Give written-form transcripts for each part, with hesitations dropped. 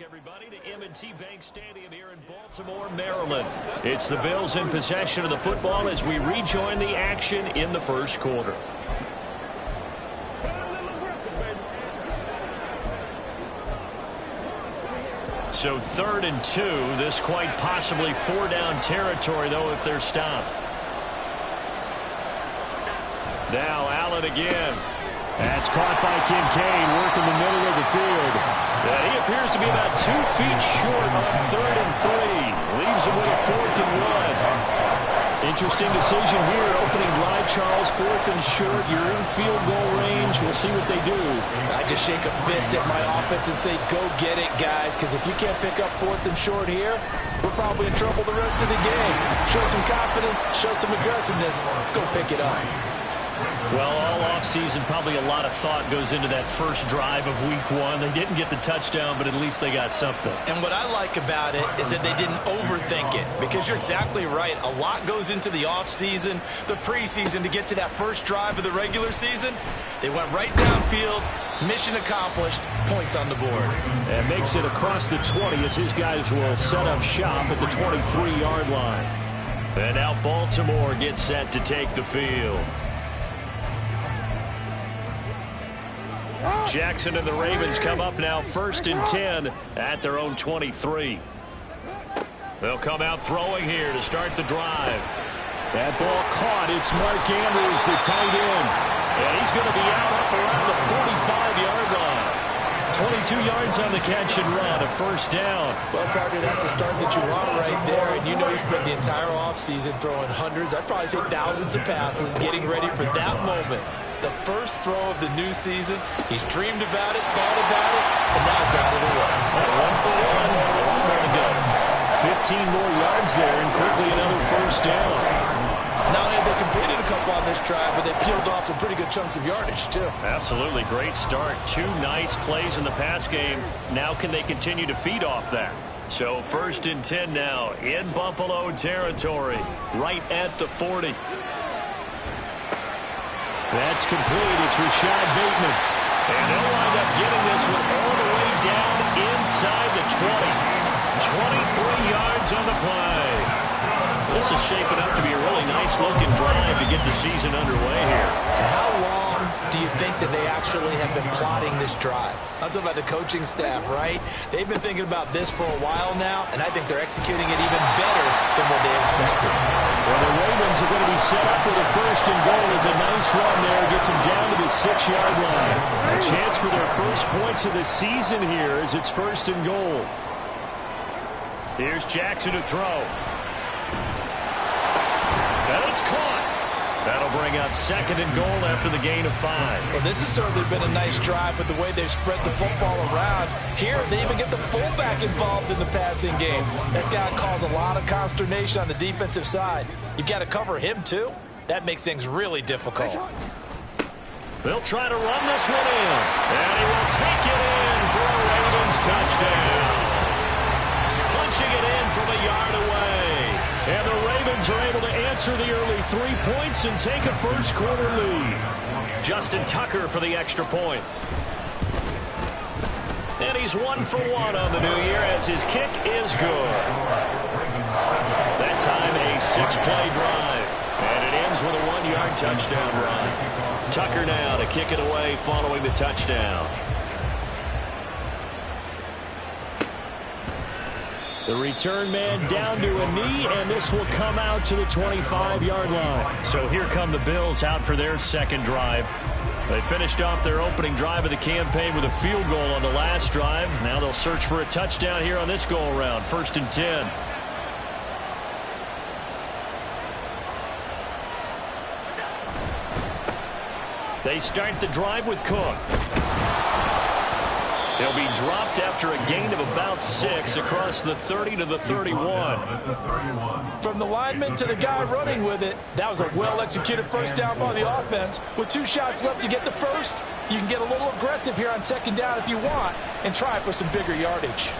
Everybody to M&T Bank Stadium here in Baltimore, Maryland. It's the Bills in possession of the football as we rejoin the action in the first quarter. So 3rd and 2. This quite possibly 4-down territory, though, if they're stopped. Now Allen again. That's caught by Kincaid, working the middle of the field. And he appears to be about 2 feet short on 3rd and 3. Leaves him with a 4th and 1. Interesting decision here. Opening drive, Charles. 4th and short. You're in field goal range. We'll see what they do. I just shake a fist at my offense and say, go get it, guys. Because if you can't pick up 4th and short here, we're probably in trouble the rest of the game. Show some confidence. Show some aggressiveness. Go pick it up. Well, all offseason, probably a lot of thought goes into that first drive of week 1. They didn't get the touchdown, but at least they got something. And what I like about it is that they didn't overthink it, because you're exactly right. A lot goes into the offseason, the preseason, to get to that first drive of the regular season. They went right downfield, mission accomplished, points on the board. And makes it across the 20 as his guys will set up shop at the 23-yard line. And now Baltimore gets set to take the field. Jackson and the Ravens come up now 1st and 10 at their own 23. They'll come out throwing here to start the drive. That ball caught. It's Mark Andrews, the tight end. And he's going to be out up around the 45-yard line. 22 yards on the catch and run, a 1st down. Well, partner, that's the start that you want right there. And you know he spent the entire offseason throwing hundreds, I'd probably say thousands of passes, getting ready for that moment. The first throw of the new season. He's dreamed about it, thought about it, and now it's out of the way. 1 for 1. More to go. 15 more yards there, and quickly another 1st down. Not only have they completed a couple on this drive, but they peeled off some pretty good chunks of yardage, too. Absolutely. Great start. 2 nice plays in the pass game. Now can they continue to feed off that? So 1st and 10 now in Buffalo territory, right at the 40. That's complete. It's Rashad Bateman. And they'll wind up getting this one all the way down inside the 20. 23 yards on the play. This is shaping up to be a really nice-looking drive to get the season underway here. And how long do you think that they actually have been plotting this drive? I'm talking about the coaching staff, right? They've been thinking about this for a while now, and I think they're executing it even better than what they expected. Well, the Ravens are going to be set up with a 1st and goal. It's a nice run there. Gets them down to the 6-yard line. A chance for their first points of the season here as it's 1st and goal. Here's Jackson to throw. And it's caught. That'll bring up 2nd and goal after the gain of 5. Well, this has certainly been a nice drive with the way they've spread the football around. Here, they even get the fullback involved in the passing game. That's got to cause a lot of consternation on the defensive side. You've got to cover him, too. That makes things really difficult. They'll try to run this one in. And he will take it in for a Ravens touchdown. Punching it in from a yard away. And the Ravens are able to answer the early 3 points and take a first quarter lead. Justin Tucker for the extra point. And he's 1 for 1 on the new year as his kick is good. That time a 6-play drive. And it ends with a 1-yard touchdown run. Tucker now to kick it away following the touchdown. The return man down to a knee, and this will come out to the 25-yard line. So here come the Bills out for their 2nd drive. They finished off their opening drive of the campaign with a field goal on the last drive. Now they'll search for a touchdown here on this go-around. 1st and 10. They start the drive with Cook. He'll be dropped after a gain of about 6 across the 30 to the 31. From the lineman to the guy running with it, that was a well-executed 1st down by the offense. With 2 shots left to get the first, you can get a little aggressive here on 2nd down if you want and try for some bigger yardage.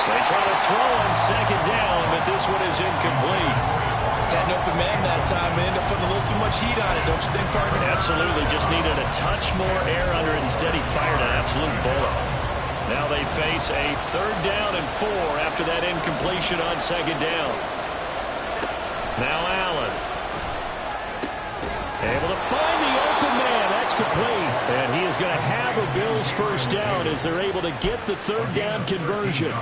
They try to throw on 2nd down, but this one is incomplete. Had an open man that time and ended up putting a little too much heat on it, don't you think, partner? Absolutely. Just needed a touch more air under it. Instead, he fired an absolute bullet. Now they face a 3rd down and 4 after that incompletion on 2nd down. Now Allen. Able to find the open man. That's complete. And he is going to have a Bills 1st down as they're able to get the 3rd down conversion.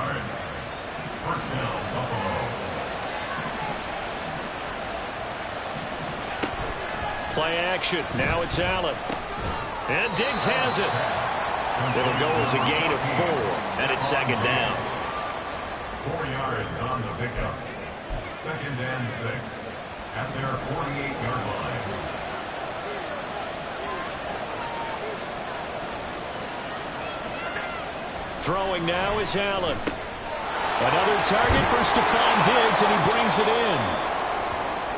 Play action. Now it's Allen. And Diggs has it. It'll go as a gain of 4, and it's 2nd down. 4 yards on the pickup. 2nd and 6 at their 48-yard line. Throwing now is Allen. Another target for Stephon Diggs, and he brings it in.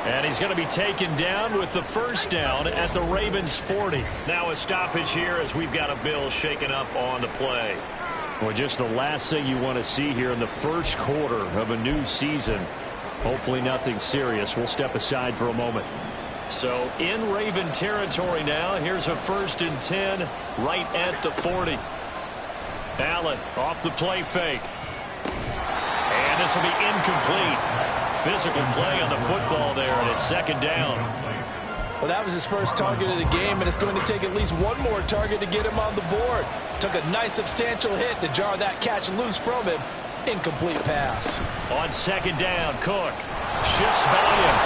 And he's going to be taken down with the 1st down at the Ravens' 40. Now a stoppage here as we've got a Bills shaken up on the play. Well, just the last thing you want to see here in the 1st quarter of a new season. Hopefully nothing serious. We'll step aside for a moment. So in Raven territory now. Here's a 1st and 10 right at the 40. Allen off the play fake. And this will be incomplete. Physical play on the football there, and it's 2nd down. Well, that was his first target of the game, and it's going to take at least one more target to get him on the board. Took a nice substantial hit to jar that catch loose from him. Incomplete pass. On 2nd down, Cook shifts by him.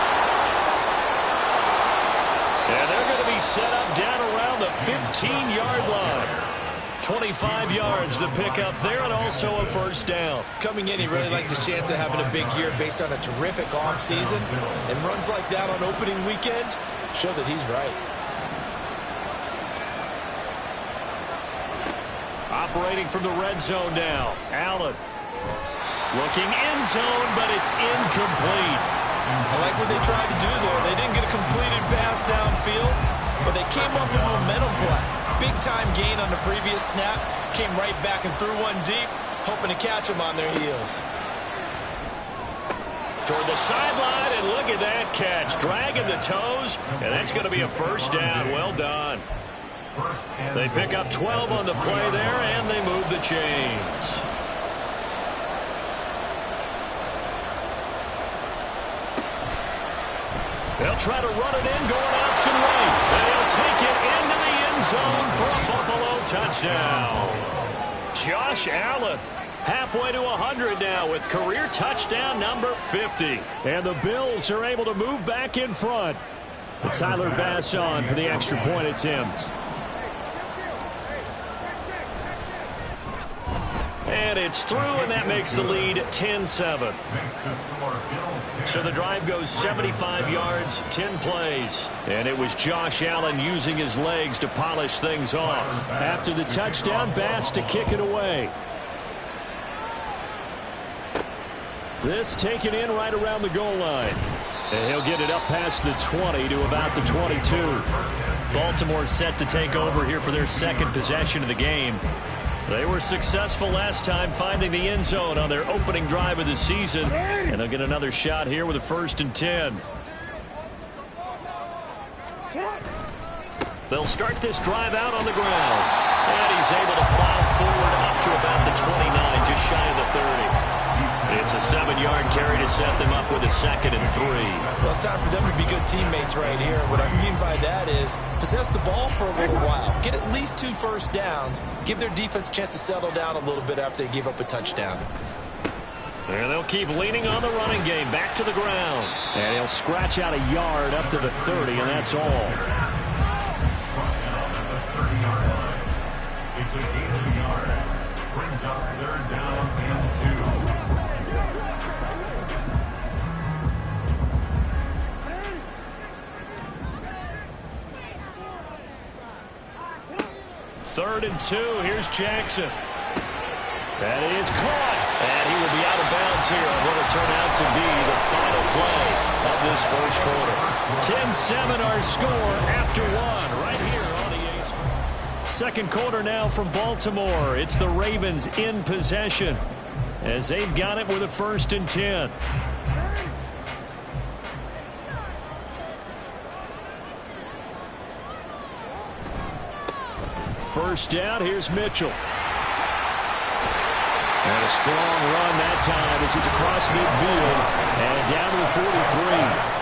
And they're going to be set up down around the 15-yard line. 25 yards the pickup there, and also a 1st down. Coming in, he really liked his chance of having a big year based on a terrific offseason. And runs like that on opening weekend show that he's right. Operating from the red zone now. Allen looking end zone, but it's incomplete. I like what they tried to do there. They didn't get a completed pass downfield, but they came up with a momentum play. Big-time gain on the previous snap. Came right back and threw one deep, hoping to catch them on their heels. Toward the sideline, and look at that catch. Dragging the toes, and that's going to be a 1st down. Well done. They pick up 12 on the play there, and they move the chains. They'll try to run it in, going option right. And he'll take it into the end zone for a Buffalo touchdown. Josh Allen, halfway to 100 now with career touchdown number 50. And the Bills are able to move back in front. But Tyler Bass on for the extra point attempt. And it's through, and that makes the lead 10-7. So the drive goes 75 yards, 10 plays. And it was Josh Allen using his legs to polish things off. After the touchdown, Bass to kick it away. This taken in right around the goal line. And he'll get it up past the 20 to about the 22. Baltimore set to take over here for their 2nd possession of the game. They were successful last time finding the end zone on their opening drive of the season. And they'll get another shot here with a 1st and 10. They'll start this drive out on the ground. And he's able to plow forward up to about the 29, just shy of the 30. It's a 7-yard carry to set them up with a 2nd and 3. Well, it's time for them to be good teammates right here. What I mean by that is possess the ball for a little while. Get at least 2 first downs. Give their defense a chance to settle down a little bit after they give up a touchdown. And they'll keep leaning on the running game. Back to the ground. And he'll scratch out a yard up to the 30, and that's all. It's a gain of a yard. Brings up 3rd down and 2. Third and 2. Here's Jackson. That is caught. And he will be out of bounds here on what will turn out to be the final play of this 1st quarter. 10-7 our score after 1 right here on the Ace. 2nd quarter now from Baltimore. It's the Ravens in possession as they've got it with a 1st and 10. First down, here's Mitchell. And a strong run that time as he's across midfield and down to the 43.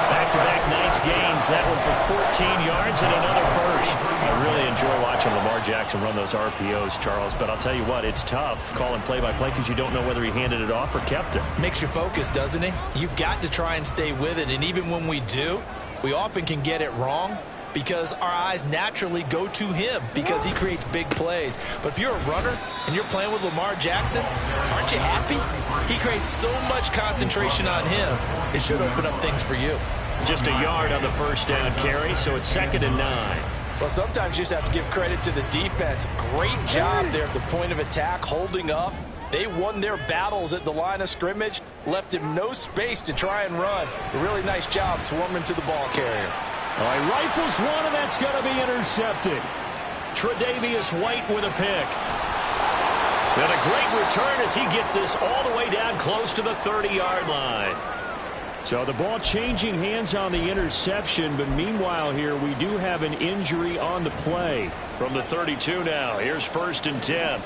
Back-to-back nice gains. That one for 14 yards and another first. I really enjoy watching Lamar Jackson run those RPOs, Charles, but I'll tell you what, it's tough calling play-by-play because you don't know whether he handed it off or kept it. Makes you focus, doesn't it? You've got to try and stay with it, and even when we do, we often can get it wrong because our eyes naturally go to him because he creates big plays. But if you're a runner and you're playing with Lamar Jackson, aren't you happy? He creates so much concentration on him, it should open up things for you. Just a yard on the first down carry, so it's 2nd and 9. Well, sometimes you just have to give credit to the defense. Great job there at the point of attack, holding up. They won their battles at the line of scrimmage, left him no space to try and run. A really nice job swarming to the ball carrier. All right, rifles one, and that's going to be intercepted. Tre'Davious White with a pick. And a great return as he gets this all the way down close to the 30-yard line. So the ball changing hands on the interception, but meanwhile here we do have an injury on the play. From the 32 now, here's 1st and 10.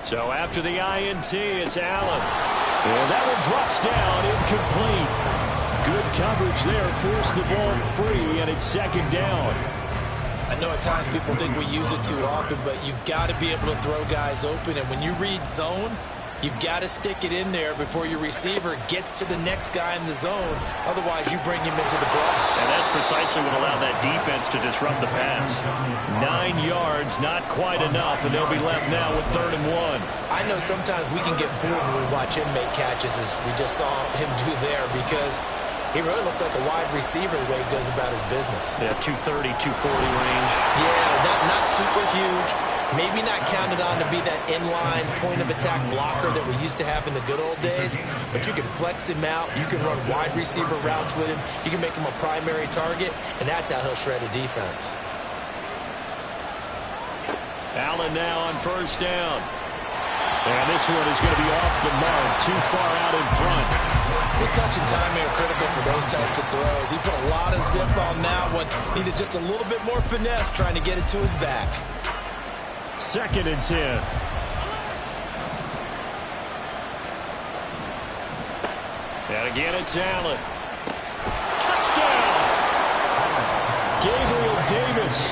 So after the INT, it's Allen. And that one drops down, incomplete. Good coverage there, forced the ball free, and it's 2nd down. I know at times people think we use it too often, but you've got to be able to throw guys open, and when you read zone, you've got to stick it in there before your receiver gets to the next guy in the zone. Otherwise, you bring him into the play. And that's precisely what allowed that defense to disrupt the pass. 9 yards, not quite enough, and they'll be left now with 3rd and 1. I know sometimes we can get fooled when we watch him make catches, as we just saw him do there, because he really looks like a wide receiver the way he goes about his business. Yeah, 230, 240 range. Yeah, not super huge. Maybe not counted on to be that inline point-of-attack blocker that we used to have in the good old days, but you can flex him out. You can run wide receiver routes with him. You can make him a primary target, and that's how he'll shred a defense. Allen now on 1st down. And this one is going to be off the mark, too far out in front. The touch and timing are critical for those types of throws. He put a lot of zip on that one. Needed just a little bit more finesse trying to get it to his back. 2nd and 10. And again, it's Allen. Touchdown! Gabriel Davis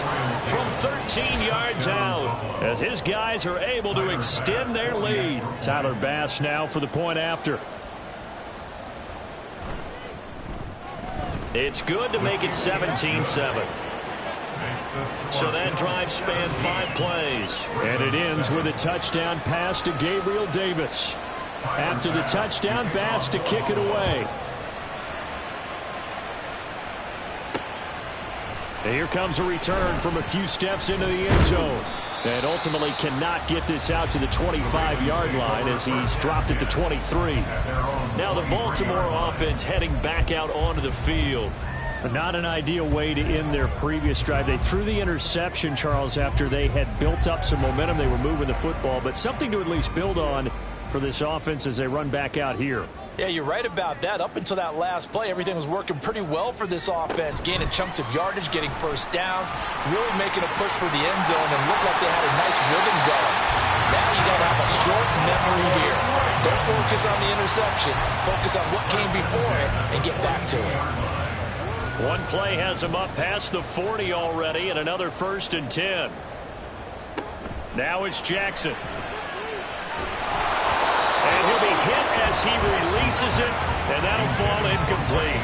from 13 yards out as his guys are able to extend their lead. Tyler Bass now for the point after. It's good to make it 17-7. So that drive spanned 5 plays. And it ends with a touchdown pass to Gabriel Davis. After the touchdown, Bass to kick it away. And here comes a return from a few steps into the end zone. And ultimately cannot get this out to the 25-yard line as he's dropped it to 23. Now the Baltimore offense heading back out onto the field. Not an ideal way to end their previous drive. They threw the interception, Charles, after they had built up some momentum. They were moving the football, but something to at least build on for this offense as they run back out here. Yeah, you're right about that. Up until that last play, everything was working pretty well for this offense, gaining chunks of yardage, getting first downs, really making a push for the end zone, and looked like they had a nice rhythm going. Now you got to have a short memory here. Don't focus on the interception. Focus on what came before it and get back to it. One play has him up past the 40 already, and another 1st and 10. Now it's Jackson. And he'll be hit as he releases it, and that'll fall incomplete.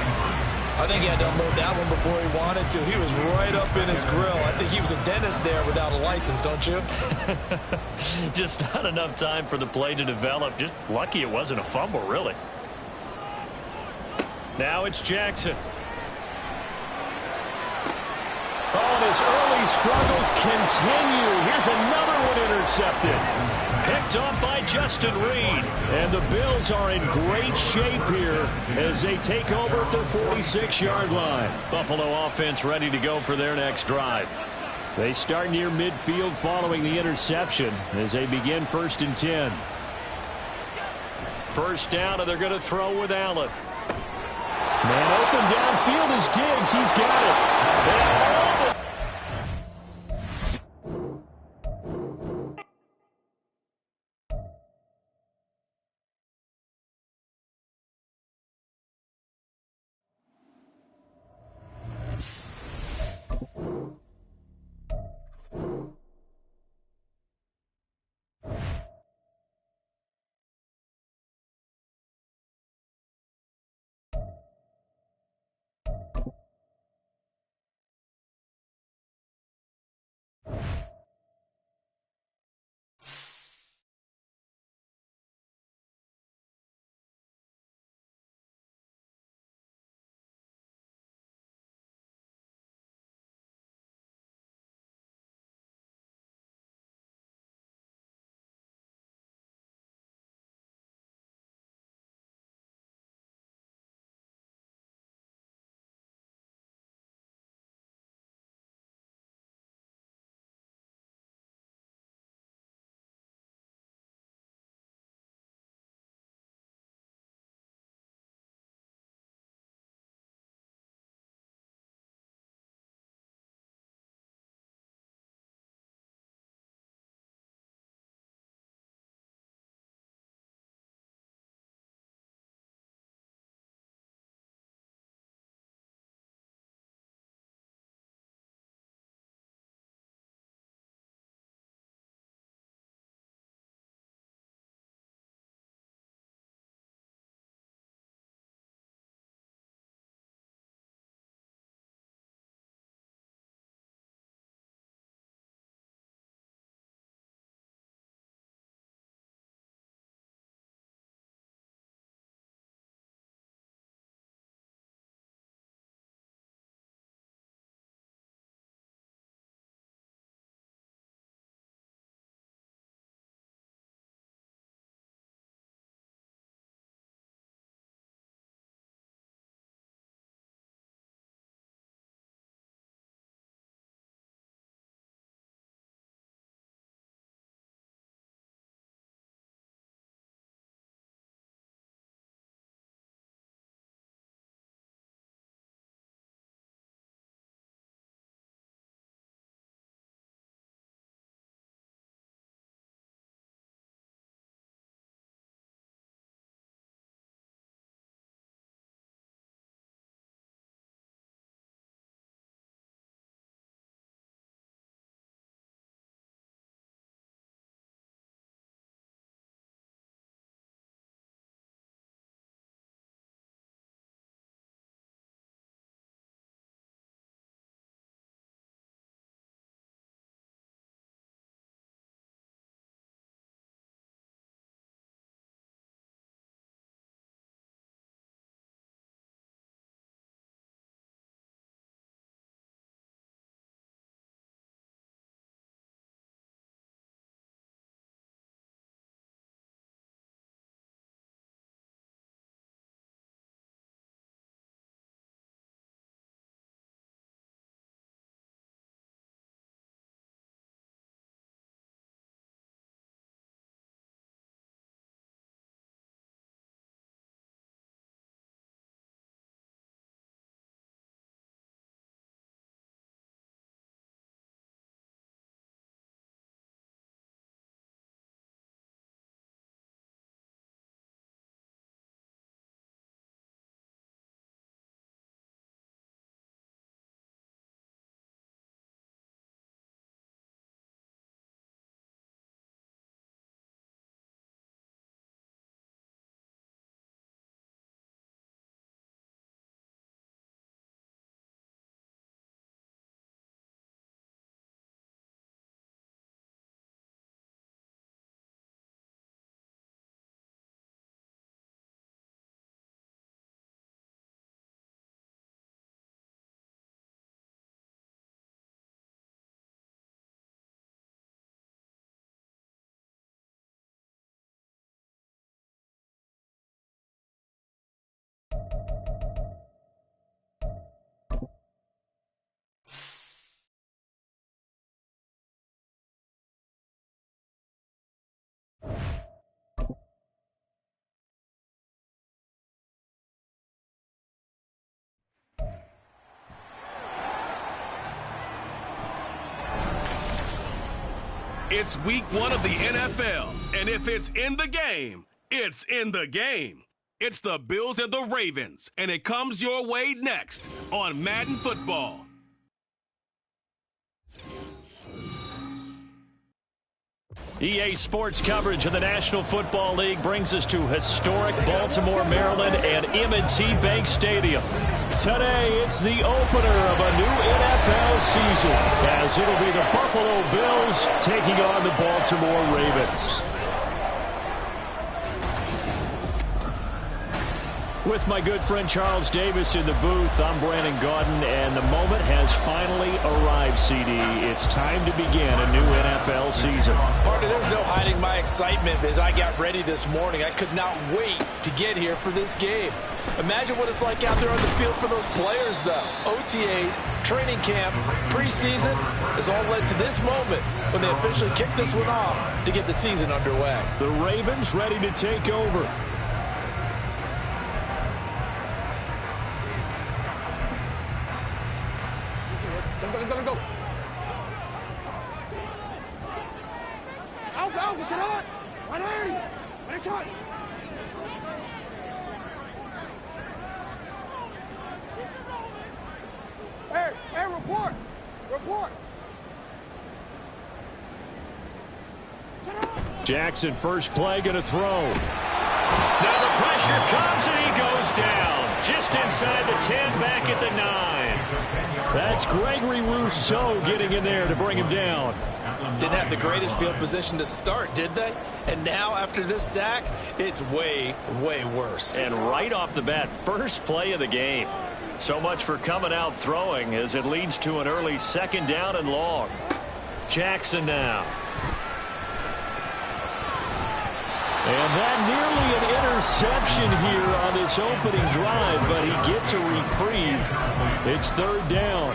I think he had to unload that one before he wanted to. He was right up in his grill. I think he was a dentist there without a license, don't you? Just not enough time for the play to develop. Just lucky it wasn't a fumble, really. Now it's Jackson. Oh, and his early struggles continue. Here's another one intercepted. Picked up by Justin Reed. And the Bills are in great shape here as they take over at their 46-yard line. Buffalo offense ready to go for their next drive. They start near midfield following the interception as they begin 1st and 10. First down, and they're going to throw with Allen. Man open downfield is Diggs. He's got it. It's week 1 of the NFL, and if it's in the game, it's in the game. It's the Bills and the Ravens, and it comes your way next on Madden Football. EA Sports coverage of the National Football League brings us to historic Baltimore, Maryland, and M&T Bank Stadium. Today, it's the opener of a new NFL season, as it'll be the Buffalo Bills taking on the Baltimore Ravens. With my good friend Charles Davis in the booth, I'm Brandon Gaudin, and the moment has finally arrived, CD. It's time to begin a new NFL season. Partner, there's no hiding my excitement as I got ready this morning. I could not wait to get here for this game. Imagine what it's like out there on the field for those players, though. OTAs, training camp, preseason has all led to this moment when they officially kick this one off to get the season underway. The Ravens ready to take over. Go. Alpha, sit on. 180. Ready, shot. Hey, report. Sit on. Jackson, first play, gonna throw. Now the pressure comes and he goes down. Just inside the 10, back at the 9. That's Gregory Rousseau getting in there to bring him down. Didn't have the greatest field position to start, did they? And now, after this sack, it's way, way worse. And right off the bat, first play of the game. So much for coming out throwing as it leads to an early 2nd down and long. Jackson now. And that nearly an interception here on this opening drive, but he gets a reprieve. It's 3rd down.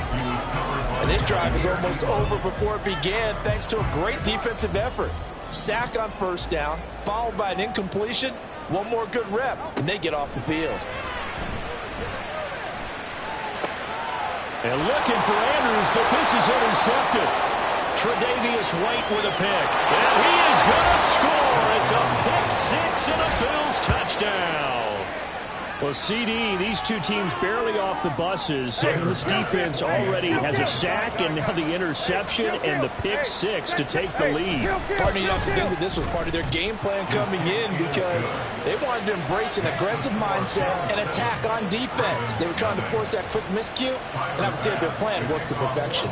And this drive is almost over before it began thanks to a great defensive effort. Sack on 1st down, followed by an incompletion. One more good rep, and they get off the field. And looking for Andrews, but this is intercepted. Tre'Davious White with a pick. And he is going to score. It's a pick 6 and a Bills touchdown. Well, CD, these two teams barely off the buses, and this defense already has a sack and now the interception and the pick 6 to take the lead. Partner, you have to think that this was part of their game plan coming in because they wanted to embrace an aggressive mindset and attack on defense. They were trying to force that quick miscue, and I would say their plan worked to perfection.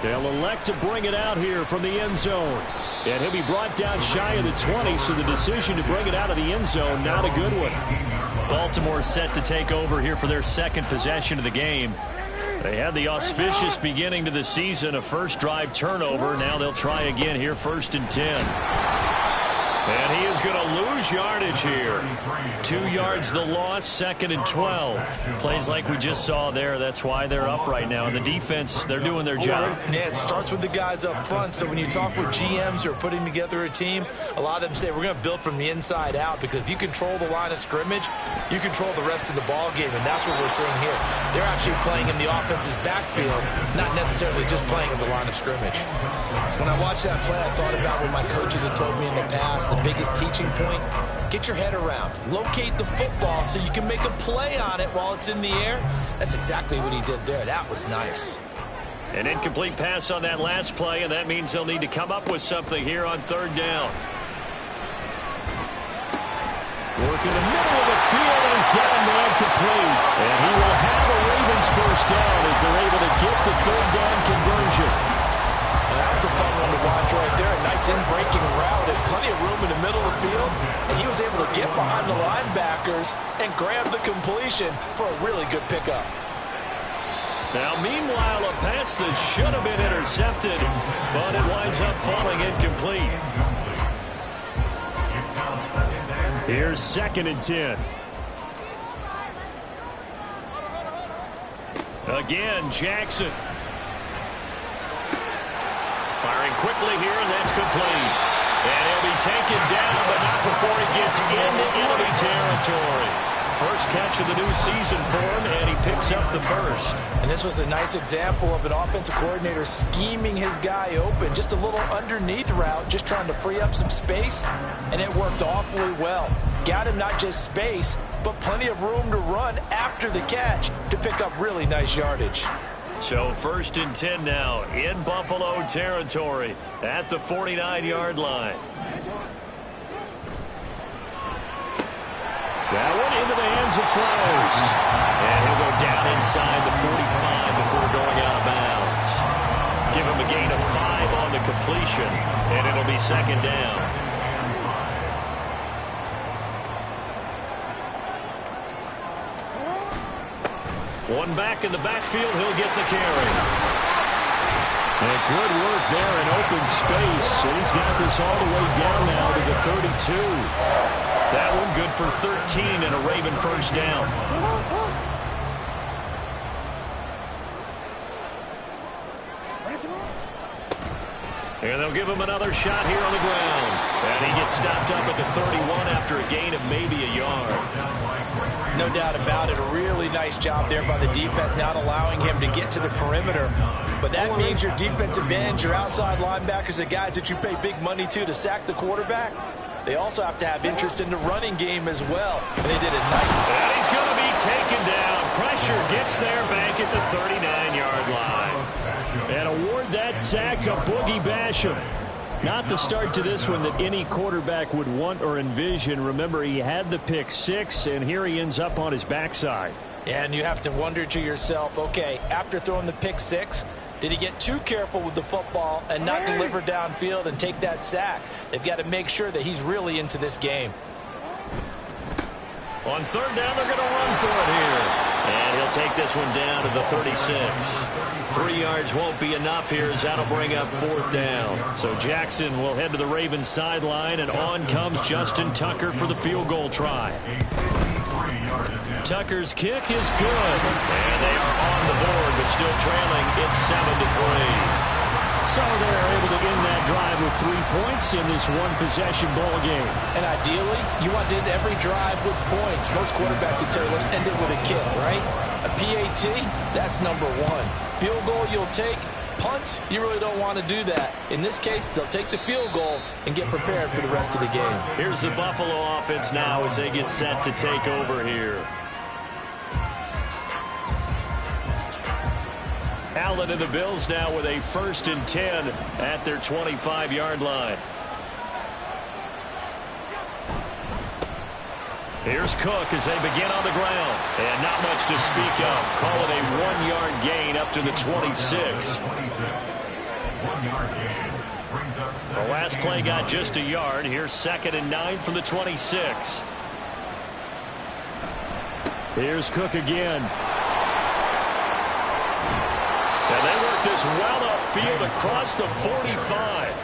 They'll elect to bring it out here from the end zone. And he'll be brought down shy of the 20, so the decision to bring it out of the end zone, not a good one. Baltimore set to take over here for their 2nd possession of the game. They had the auspicious beginning to the season, a first drive turnover. Now they'll try again here, 1st and 10. And he is going to lose yardage here. 2 yards the loss, 2nd and 12. Plays like we just saw there. That's why they're up right now. And the defense, they're doing their job. Yeah, it starts with the guys up front. So when you talk with GMs who are putting together a team, a lot of them say we're going to build from the inside out, because if you control the line of scrimmage, you control the rest of the ball game. And that's what we're seeing here. They're actually playing in the offense's backfield, not necessarily just playing in the line of scrimmage. When I watched that play, I thought about what my coaches had told me in the past. The biggest teaching point, get your head around. Locate the football so you can make a play on it while it's in the air. That's exactly what he did there. That was nice. An incomplete pass on that last play, and that means they'll need to come up with something here on 3rd down. Working the middle of the field, and he's got a man complete. And he will have a Ravens 1st down as they're able to get the 3rd down conversion. That was a fun one to watch right there. A nice in-breaking route and plenty of room in the middle of the field. And he was able to get behind the linebackers and grab the completion for a really good pickup. Now, meanwhile, a pass that should have been intercepted, but it winds up falling incomplete. Here's 2nd and 10. Again, Jackson. Firing quickly here, and that's complete. And he'll be taken down, but not before he gets into enemy territory. first catch of the new season for him, and he picks up the first. And this was a nice example of an offensive coordinator scheming his guy open. Just a little underneath route, just trying to free up some space, and it worked awfully well. Got him not just space, but plenty of room to run after the catch to pick up really nice yardage. So 1st and 10 now in Buffalo territory at the 49-yard line. That one into the hands of Flowers. And he'll go down inside the 45 before going out of bounds. Give him a gain of 5 on the completion, and it'll be 2nd down. One back in the backfield, he'll get the carry. And good work there in open space. And he's got this all the way down now to the 32. That one good for 13 and a Raven first down. And they'll give him another shot here on the ground. And he gets stopped up at the 31 after a gain of maybe a yard. No doubt about it. A really nice job there by the defense, not allowing him to get to the perimeter. But that means your defensive ends, your outside linebackers, the guys that you pay big money to sack the quarterback, they also have to have interest in the running game as well. And they did it nicely. And he's going to be taken down. Pressure gets there back at the 39-yard line. And award that sack to Boogie Basham. Not the start to this one that any quarterback would want or envision. Remember, he had the pick 6, and here he ends up on his backside. And you have to wonder to yourself, okay, after throwing the pick 6, did he get too careful with the football and not deliver downfield and take that sack? They've got to make sure that he's really into this game. On 3rd down, they're going to run for it here. And he'll take this one down to the 36. 3 yards won't be enough here as that'll bring up 4th down. So Jackson will head to the Ravens sideline, and on comes Justin Tucker for the field goal try. Tucker's kick is good. And they are on the board, but still trailing. It's 7-3. So they're able to end that drive with 3 points in this one-possession ball game. And ideally, you want to end every drive with points. Most quarterbacks would tell you, let's end it with a kick, right? A PAT, that's number 1. Field goal you'll take. Punts, you really don't want to do that. In this case, they'll take the field goal and get prepared for the rest of the game. Here's the Buffalo offense now as they get set to take over here. Allen and the Bills now with a 1st and 10 at their 25-yard line. Here's Cook as they begin on the ground. And not much to speak of. Call it a 1-yard gain up to the 26. The last play got just a yard. Here's 2nd and 9 from the 26. Here's Cook again. And they work this well upfield across the 45.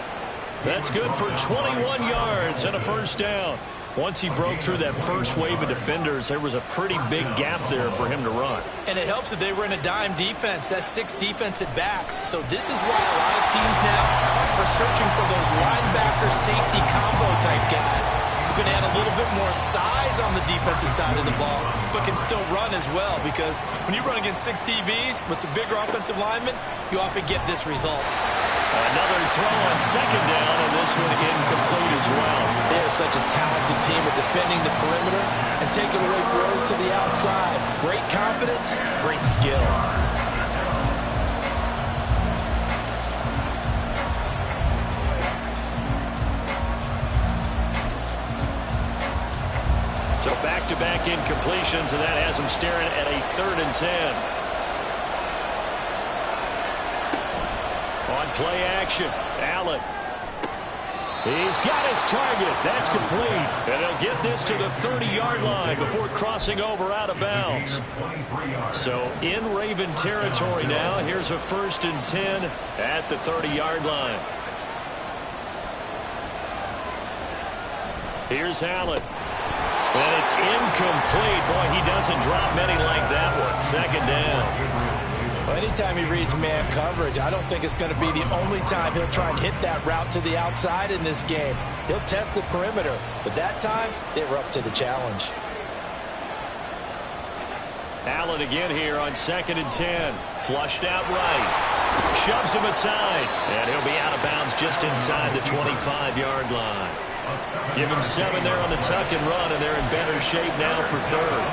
That's good for 21 yards and a first down. Once he broke through that first wave of defenders, there was a pretty big gap there for him to run. And it helps that they were in a dime defense. That's 6 defensive backs. So this is why a lot of teams now are searching for those linebacker safety combo type guys who can add a little bit more size on the defensive side of the ball, but can still run as well. Because when you run against 6 DBs with some bigger offensive linemen, you often get this result. Another throw on 2nd down, and this one incomplete as well. They are such a talented team at defending the perimeter and taking away throws to the outside. Great confidence, great skill. So back-to-back incompletions, and that has them staring at a 3rd and 10. On play action, Allen. He's got his target. That's complete. And he'll get this to the 30-yard line before crossing over out of bounds. So in Raven territory now. Here's a 1st and 10 at the 30-yard line. Here's Allen. And it's incomplete. Boy, he doesn't drop many like that one. 2nd down. Well, anytime he reads man coverage, I don't think it's going to be the only time he'll try and hit that route to the outside in this game. He'll test the perimeter, but that time, they were up to the challenge. Allen again here on 2nd and 10. Flushed out right. Shoves him aside. And he'll be out of bounds just inside the 25-yard line. Give him 7 there on the tuck and run, and they're in better shape now for 3rd.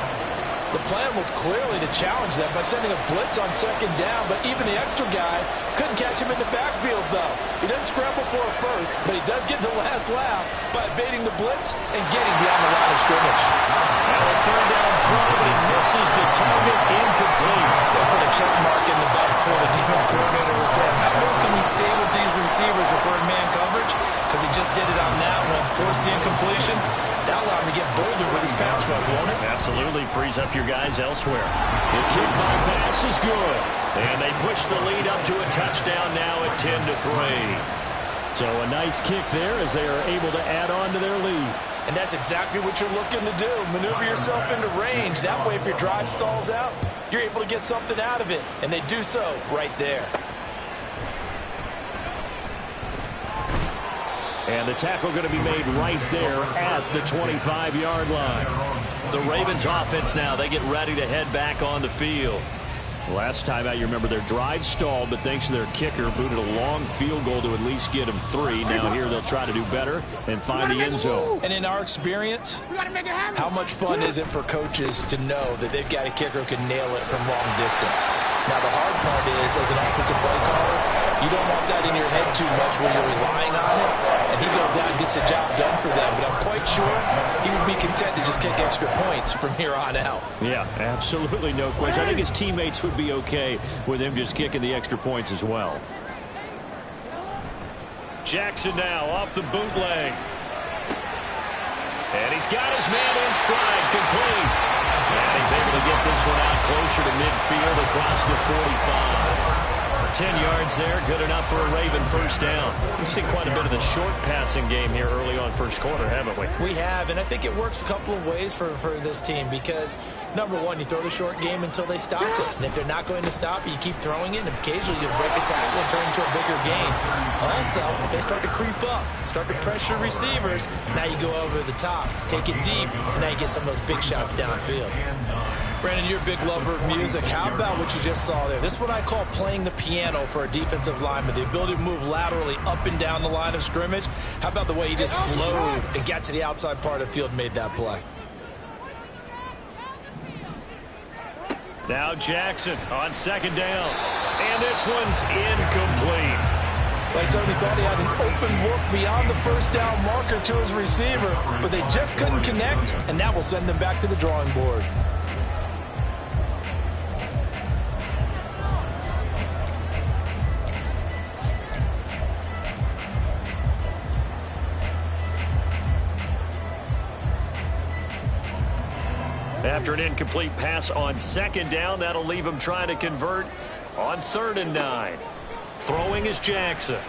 The plan was clearly to challenge them by sending a blitz on 2nd down, but even the extra guys couldn't catch him in the backfield, though. He doesn't scramble for a first, but he does get the last laugh by evading the blitz and getting beyond the line of scrimmage. And a 3rd down throw, but he misses the target, incomplete. They put a check mark in the box where the defense coordinator was saying, how well can we stay with these receivers if we're in man coverage? Because he just did it on that one, forced the incompletion. That allowed him to get bolder with his pass rush, won't it? Absolutely frees up your guys elsewhere. The kick by pass is good. And they push the lead up to a touchdown now at 10-3. So a nice kick there as they are able to add on to their lead. And that's exactly what you're looking to do. Maneuver yourself into range. That way, if your drive stalls out, you're able to get something out of it. And they do so right there. And the tackle going to be made right there at the 25-yard line. The Ravens offense now, they get ready to head back on the field. Last time out, you remember their drive stalled, but thanks to their kicker, booted a long field goal to at least get them 3. Now here they'll try to do better and find the end zone. And in our experience, how much fun is it for coaches to know that they've got a kicker who can nail it from long distance? Now the hard part is, as an offensive play caller, you don't want that in your head too much where you're relying on it, and he goes out and gets the job done for them. But I'm quite sure he would be content to just kick extra points from here on out. Yeah, absolutely no question. I think his teammates would be okay with him just kicking the extra points as well. Jackson now off the bootleg. And he's got his man in stride, complete. And he's able to get this one out closer to midfield across the 45. 10 yards there, good enough for a Raven first down. We've seen quite a bit of the short passing game here early on first quarter, haven't we? We have, and I think it works a couple of ways for this team because, number one, you throw the short game until they stop it. And if they're not going to stop it, you keep throwing it, and occasionally you break a tackle and turn into a bigger game. Also, if they start to creep up, start to pressure receivers, now you go over the top, take it deep, and now you get some of those big shots downfield. Brandon, you're a big lover of music. How about what you just saw there? This is what I call playing the piano for a defensive lineman. The ability to move laterally up and down the line of scrimmage. How about the way he just flowed and got to the outside part of the field and made that play? Now Jackson on 2nd down. And this one's incomplete. They certainly thought he had an open look beyond the first down marker to his receiver, but they just couldn't connect, and that will send them back to the drawing board. After an incomplete pass on 2nd down, that'll leave him trying to convert on 3rd and 9. Throwing is Jackson. Able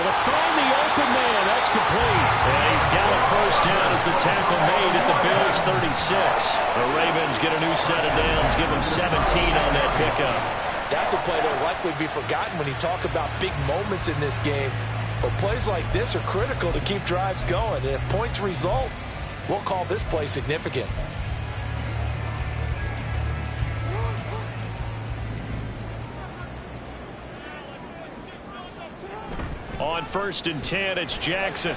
to find the open man. That's complete. And he's got a first down as the tackle made at the Bills' 36. The Ravens get a new set of downs, give them 17 on that pickup. That's a play that will likely be forgotten when you talk about big moments in this game. But plays like this are critical to keep drives going. And if points result, we'll call this play significant. On 1st and 10, it's Jackson.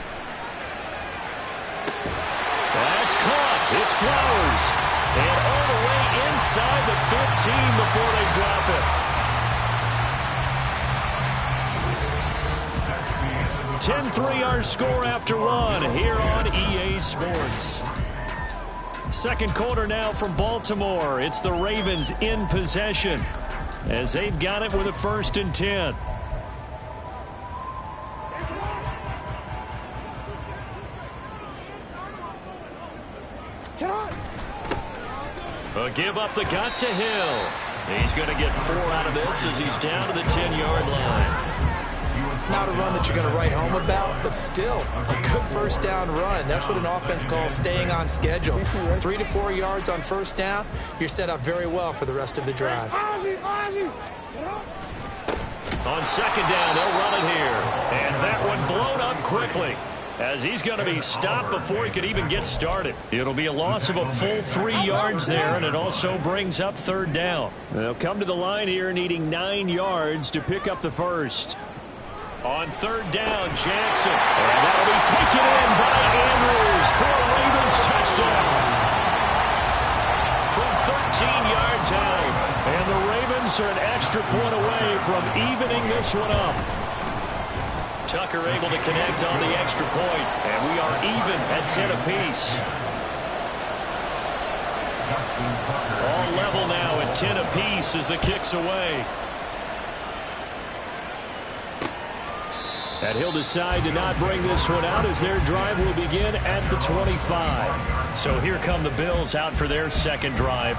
That's caught. It's Flowers. And all the way inside the 15 before they drop it. 10-3 our score after one here on EA Sports. 2nd quarter now from Baltimore. It's the Ravens in possession as they've got it with a 1st and 10. A give up the gut to Hill. He's going to get 4 out of this as he's down to the 10-yard line. Not a run that you're going to write home about, but still a good first down run. That's what an offense calls staying on schedule. 3 to 4 yards on first down, you're set up very well for the rest of the drive. On 2nd down, they'll run it here. And that one blown up quickly. as he's going to be stopped before he could even get started. It'll be a loss of a full 3 yards there, and it also brings up third down. They'll come to the line here needing 9 yards to pick up the first. On third down, Jackson. And that'll be taken in by Andrews for a Ravens touchdown. From 13 yards out. And the Ravens are an extra point away from evening this one up. Tucker able to connect on the extra point. And we are even at 10 apiece. All level now at 10 apiece as the kick's away. And he'll decide to not bring this one out as their drive will begin at the 25. So here come the Bills out for their second drive.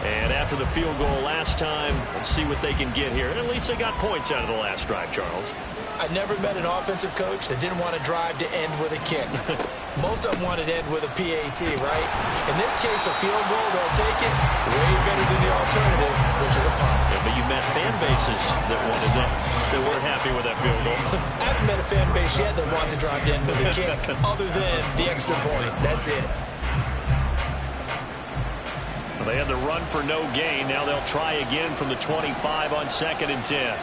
And after the field goal last time, we'll see what they can get here. And at least they got points out of the last drive, Charles. I never met an offensive coach that didn't want to drive to end with a kick. Most of them wanted to end with a PAT, right? In this case, a field goal, they'll take it way better than the alternative, which is a punt. Yeah, but you met fan bases that wanted that, that weren't happy with that field goal. I haven't met a fan base yet that wants to drive to end with a kick, other than the extra point. That's it. Well, they had the run for no gain. Now they'll try again from the 25 on 2nd and 10.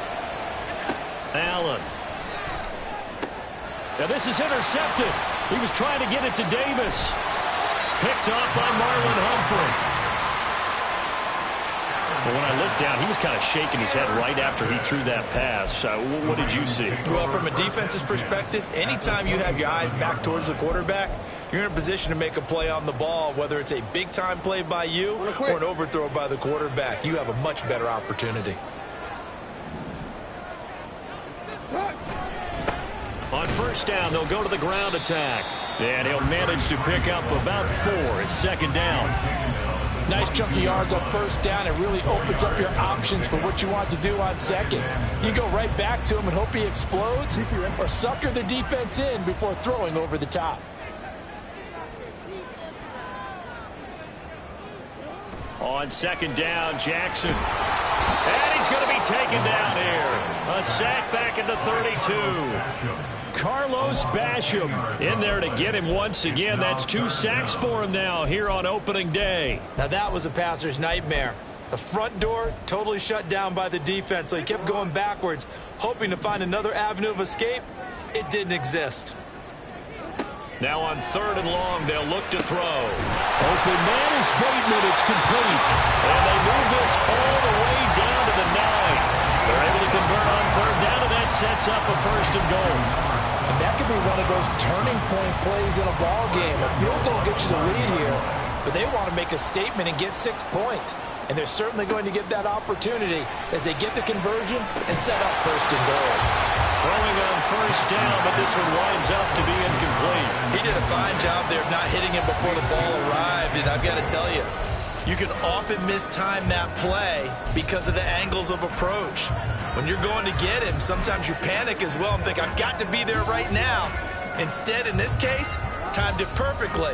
Allen. Now this is intercepted. He was trying to get it to Davis. Picked off by Marlon Humphrey. But when I looked down, he was kind of shaking his head right after he threw that pass. What did you see? Well, from a defense's perspective, anytime you have your eyes back towards the quarterback, you're in a position to make a play on the ball, whether it's a big-time play by you or an overthrow by the quarterback. You have a much better opportunity. On first down, they'll go to the ground attack. And he'll manage to pick up about 4 at 2nd down. Nice chunk of yards on first down. It really opens up your options for what you want to do on second. You go right back to him and hope he explodes or sucker the defense in before throwing over the top. On 2nd down, Jackson. And he's going to be taken down here. A sack back at the 32. Carlos Basham in there to get him once again. That's 2 sacks for him now here on opening day. Now that was a passer's nightmare. The front door totally shut down by the defense, so he kept going backwards, hoping to find another avenue of escape. It didn't exist. Now on 3rd and long, they'll look to throw. Open man is Bateman. It's complete. And they move this all the way down to the 9. They're able to convert on 3rd down, and that sets up a 1st and goal. And that could be one of those turning point plays in a ball game. A field goal gets you the lead here, but they want to make a statement and get 6 points. And they're certainly going to get that opportunity as they get the conversion and set up 1st and goal. Throwing on 1st down, but this one winds up to be incomplete. He did a fine job there of not hitting him before the ball arrived, and I've got to tell you, you can often mistime that play because of the angles of approach. When you're going to get him, sometimes you panic as well and think, I've got to be there right now. Instead, in this case, timed it perfectly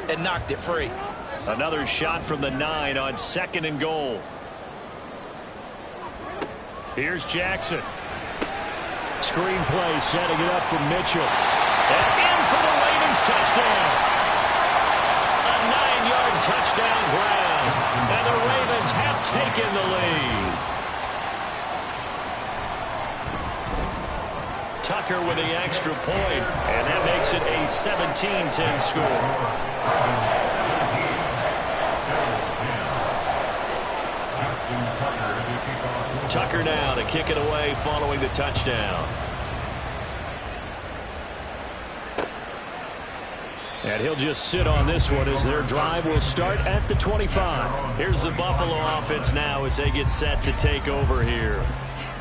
and knocked it free. Another shot from the 9 on 2nd and goal. Here's Jackson. Screen play, setting it up for Mitchell. And in for the Ravens touchdown. A 9-yard touchdown grab. And the Ravens have taken the lead. Tucker with the extra point, and that makes it a 17-10 score. Tucker now to kick it away following the touchdown. And he'll just sit on this one as their drive will start at the 25. Here's the Buffalo offense now as they get set to take over here.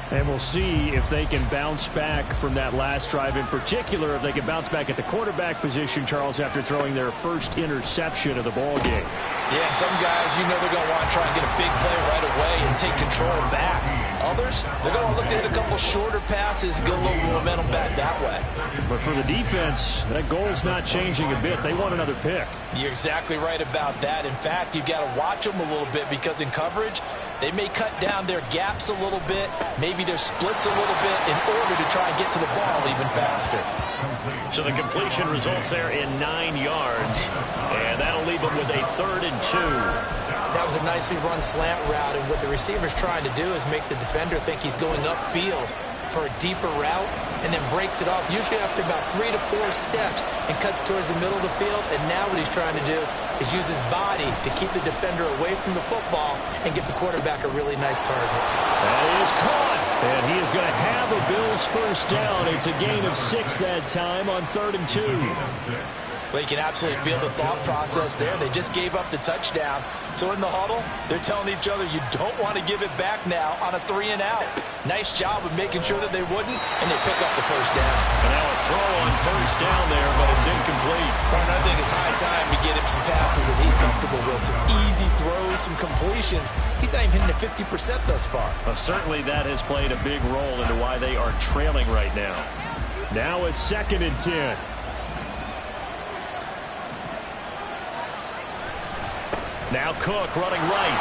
And we'll see if they can bounce back from that last drive, in particular if they can bounce back at the quarterback position, Charles, after throwing their first interception of the ball game. Yeah, some guys, you know they're going to want to try and get a big play right away and take control back. Others, they're going to look to hit a couple shorter passes, get a little momentum back that way. But for the defense, that goal's not changing a bit. They want another pick. You're exactly right about that. In fact, you've got to watch them a little bit because in coverage, They may cut down their gaps a little bit, maybe their splits a little bit in order to try and get to the ball even faster. So the completion results there in 9 yards, and that'll leave them with a 3rd and 2. That was a nicely run slant route, and what the receiver's trying to do is make the defender think he's going upfield for a deeper route, and then breaks it off, usually after about 3 to 4 steps, and cuts towards the middle of the field. And now what he's trying to do is use his body to keep the defender away from the football and give the quarterback a really nice target. That is caught, and he is going to have a Bills first down. It's a gain of 6 that time on 3rd and 2. Well, you can absolutely feel the thought process there. They just gave up the touchdown. So in the huddle, they're telling each other, you don't want to give it back now on a 3 and out. Nice job of making sure that they wouldn't, and they pick up the first down. And now a throw on first down there, but it's incomplete. I think it's high time to get him some passes that he's comfortable with. Some easy throws, some completions. He's not even hitting the 50% thus far. Well, certainly that has played a big role into why they are trailing right now. Now a 2nd and 10. Now Cook running right.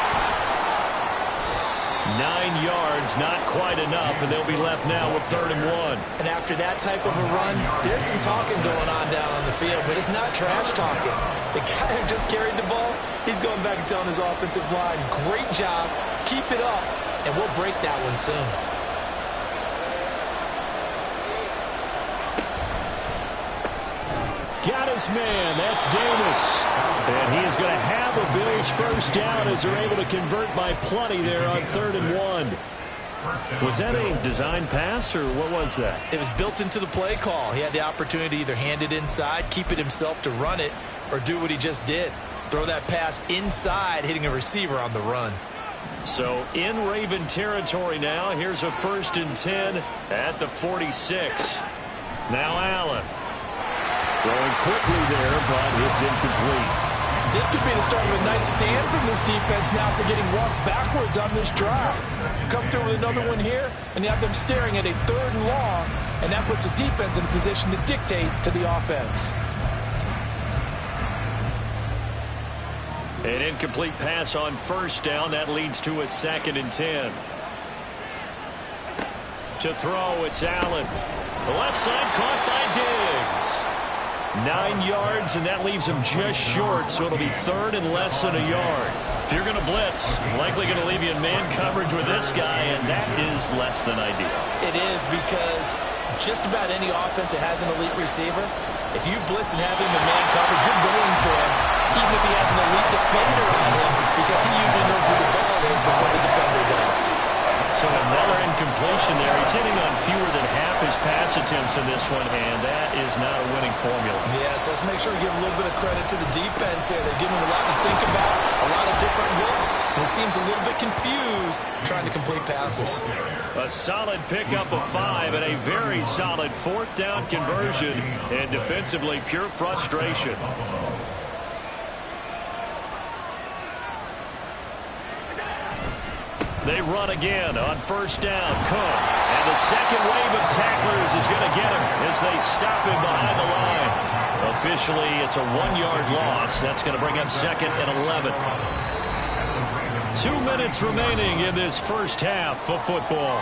9 yards, not quite enough, and they'll be left now with 3rd and 1. And after that type of a run, there's some talking going on down on the field, but it's not trash talking. The guy who just carried the ball, he's going back and telling his offensive line, great job, keep it up, and we'll break that one soon. Got his man. That's Deuce. And he is going to have a Bills first down as they're able to convert by plenty there on 3rd and 1. Was that a design pass, or what was that? It was built into the play call. He had the opportunity to either hand it inside, keep it himself to run it, or do what he just did. Throw that pass inside, hitting a receiver on the run. So in Raven territory now. Here's a 1st and 10 at the 46. Now Allen. Throwing quickly there, but it's incomplete. This could be the start of a nice stand from this defense now for getting walked backwards on this drive. Come through with another one here, and you have them staring at a 3rd and long, and that puts the defense in a position to dictate to the offense. An incomplete pass on first down. That leads to a 2nd and 10. To throw, it's Allen. The left side caught by Diggs. 9 yards, and that leaves him just short, so it'll be 3rd and less than a yard. If you're going to blitz, likely going to leave you in man coverage with this guy, and that is less than ideal. It is, because just about any offense that has an elite receiver, if you blitz and have him in man coverage, you're going to him, even if he has an elite defender on him, because he usually knows where the ball is before the defender does. So another incompletion there. He's hitting on fewer than half his pass attempts in this one, and that is not a winning formula. Yes, let's make sure we give a little bit of credit to the defense here. They're giving him a lot to think about, a lot of different looks, and he seems a little bit confused trying to complete passes. A solid pickup of 5 and a very solid 4th down conversion, and defensively pure frustration. They run again on first down. Cook. And the second wave of tacklers is going to get him as they stop him behind the line. Officially, it's a 1-yard loss. That's going to bring up 2nd and 11. 2 minutes remaining in this first half of football.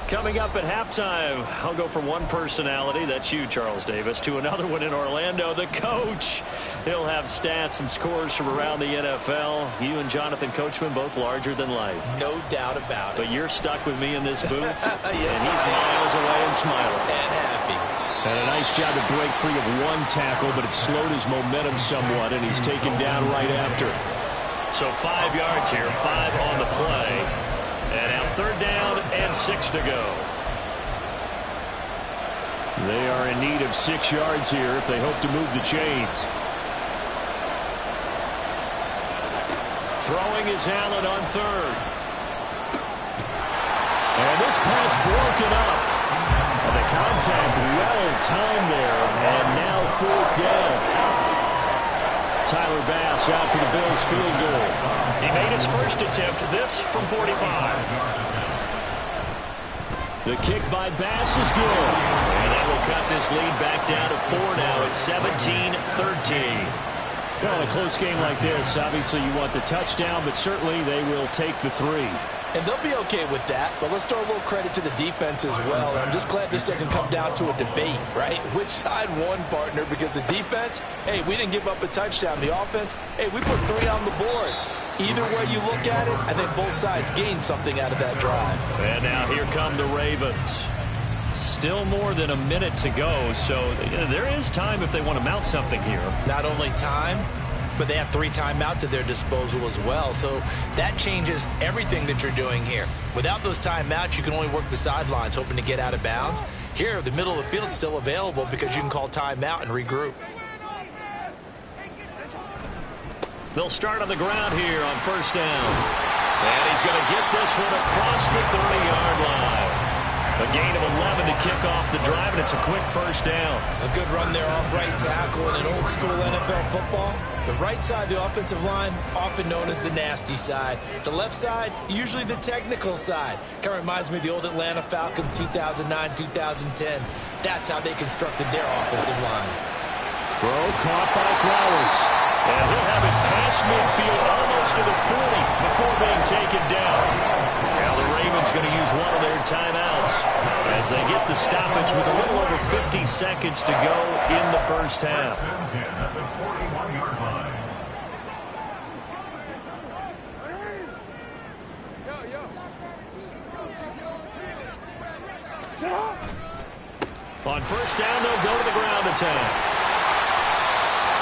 Coming up at halftime, I'll go from one personality, that's you, Charles Davis, to another one in Orlando, the coach. He'll have stats and scores from around the NFL. You and Jonathan Coachman, both larger than life. No doubt about it. But you're stuck with me in this booth, yes, and he's miles away and smiling. And happy. And a nice job to break free of one tackle, but it slowed his momentum somewhat, and he's taken down right after. So 5 yards here, 5 on the play. And now 3rd down and 6 to go. They are in need of 6 yards here if they hope to move the chains. Throwing is Allen on 3rd. And this pass broken up. And the contact well timed there. And now 4th down. Tyler Bass out for the Bills field goal. He made his first attempt, this from 45. The kick by Bass is good. And that will cut this lead back down to 4 now. It's 17-13. Well, in a close game like this, obviously you want the touchdown, but certainly they will take the 3. And they'll be okay with that, but let's throw a little credit to the defense as well. I'm just glad this doesn't come down to a debate, right? Which side won, partner? Because the defense, hey, we didn't give up a touchdown. The offense, hey, we put 3 on the board. Either way you look at it, I think both sides gained something out of that drive. And now here come the Ravens. Still more than a minute to go, so there is time if they want to mount something here. Not only time, but they have 3 timeouts at their disposal as well. So that changes everything that you're doing here. Without those timeouts, you can only work the sidelines, hoping to get out of bounds. Here, the middle of the field is still available because you can call timeout and regroup. They'll start on the ground here on first down. And he's going to get this one across the 30-yard line. A gain of 11 to kick off the drive, and it's a quick first down. A good run there off right tackle in an old-school NFL football. The right side of the offensive line, often known as the nasty side. The left side, usually the technical side. Kind of reminds me of the old Atlanta Falcons 2009-2010. That's how they constructed their offensive line. Throw caught by Flowers. And he'll have it past midfield almost to the 40 before being taken down. Now the Ravens going to use one of their timeouts as they get the stoppage with a little over 50 seconds to go in the first half. On first down, they'll go to the ground attack.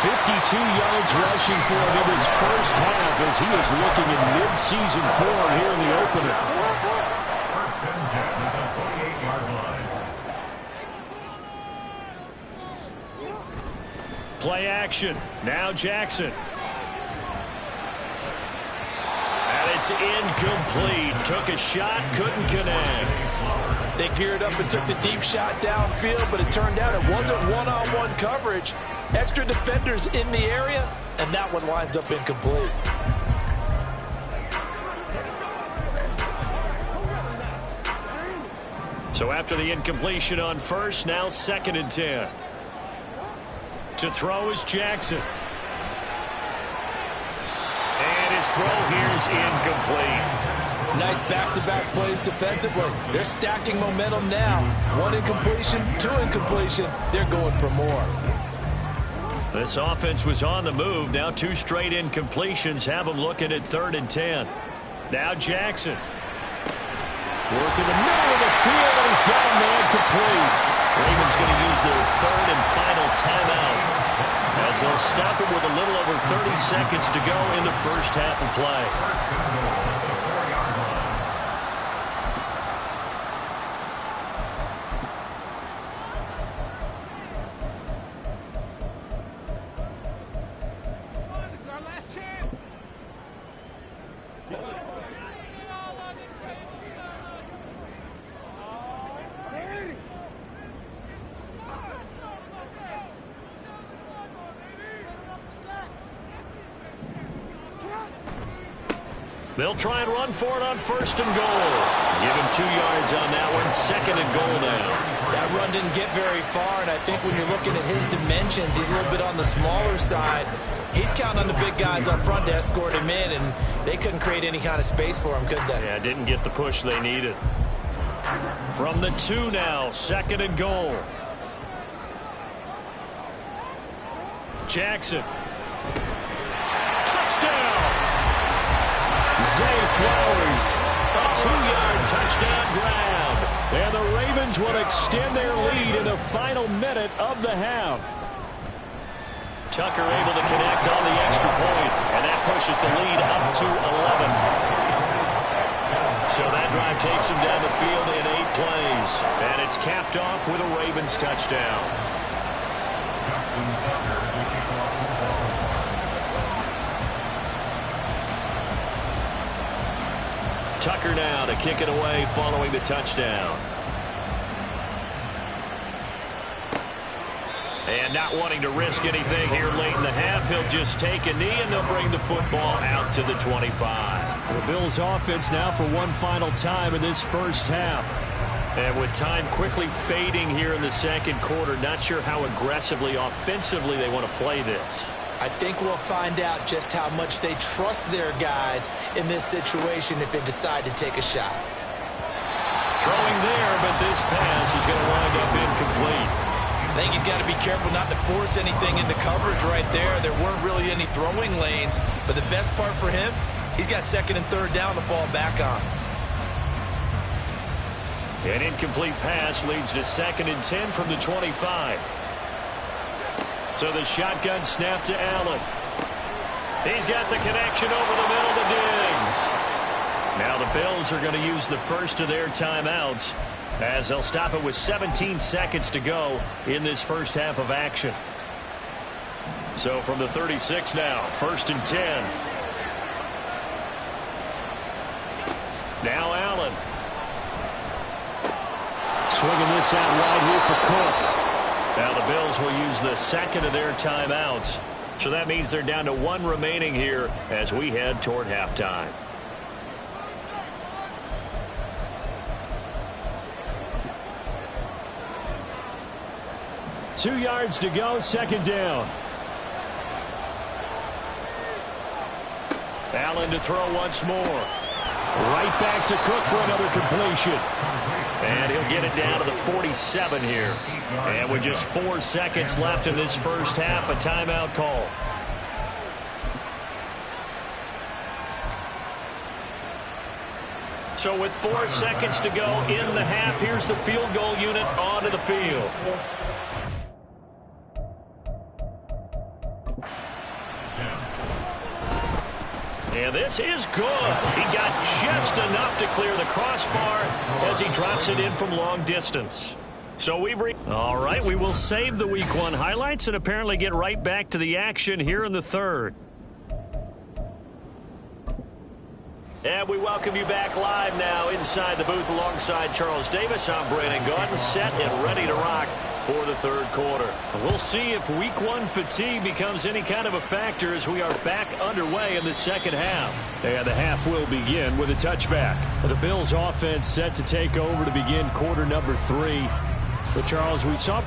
52 yards rushing for him in his first half as he is looking in mid-season form here in the opener. First and 10 at the 48-yard line. Play action. Now Jackson. And it's incomplete. Took a shot, couldn't connect. They geared up and took the deep shot downfield, but it turned out it wasn't one-on-one coverage. Extra defenders in the area, and that one winds up incomplete. So after the incompletion on first, now 2nd and 10. To throw is Jackson. And his throw here is incomplete. Nice back-to-back plays defensively. They're stacking momentum now. 1 incompletion, 2 incompletion. They're going for more. This offense was on the move. Now 2 straight incompletions have them looking at 3rd and 10. Now Jackson. Work in the middle of the field, and he's got a man complete. Ravens going to use their 3rd and final timeout as they'll stop it with a little over 30 seconds to go in the first half of play. They'll try and run for it on 1st and goal. Give him 2 yards on that one. 2nd and goal now. That run didn't get very far, and I think when you're looking at his dimensions, he's a little bit on the smaller side. He's counting on the big guys up front to escort him in, and they couldn't create any kind of space for him, could they? Yeah, didn't get the push they needed. From the 2 now, 2nd and goal. Jackson. Touchdown! Zay Flowers, a 2-yard touchdown grab. And the Ravens will extend their lead in the final minute of the half. Tucker able to connect on the extra point, and that pushes the lead up to 11. So that drive takes him down the field in 8 plays, and it's capped off with a Ravens touchdown. Tucker now to kick it away following the touchdown. And not wanting to risk anything here late in the half, he'll just take a knee and they'll bring the football out to the 25. The Bills offense now for one final time in this first half. And with time quickly fading here in the second quarter, not sure how aggressively, offensively they want to play this. I think we'll find out just how much they trust their guys in this situation if they decide to take a shot. Throwing there, but this pass is going to wind up incomplete. I think he's got to be careful not to force anything into coverage right there. There weren't really any throwing lanes, but the best part for him, he's got second and third down to fall back on. An incomplete pass leads to 2nd and 10 from the 25. So the shotgun snap to Allen. He's got the connection over the middle to Diggs. Now the Bills are going to use the first of their timeouts as they'll stop it with 17 seconds to go in this first half of action. So from the 36 now, 1st and 10. Now Allen. Swinging this out wide here for Cook. Now the Bills will use the second of their timeouts. So that means they're down to 1 remaining here as we head toward halftime. Two yards to go, 2nd down. Allen to throw once more. Right back to Cook for another completion. And he'll get it down to the 47 here. And with just 4 seconds left in this first half, a timeout call. So with 4 seconds to go in the half, here's the field goal unit onto the field. And this is good. He got just enough to clear the crossbar as he drops it in from long distance. So all right, we will save the Week 1 highlights and apparently get right back to the action here in the third. And we welcome you back live now inside the booth alongside Charles Davis. I'm Brandon Gaudin, set and ready to rock for the third quarter. We'll see if Week 1 fatigue becomes any kind of a factor as we are back underway in the second half. And the half will begin with a touchback. The Bills offense set to take over to begin quarter number 3. But Charles, we saw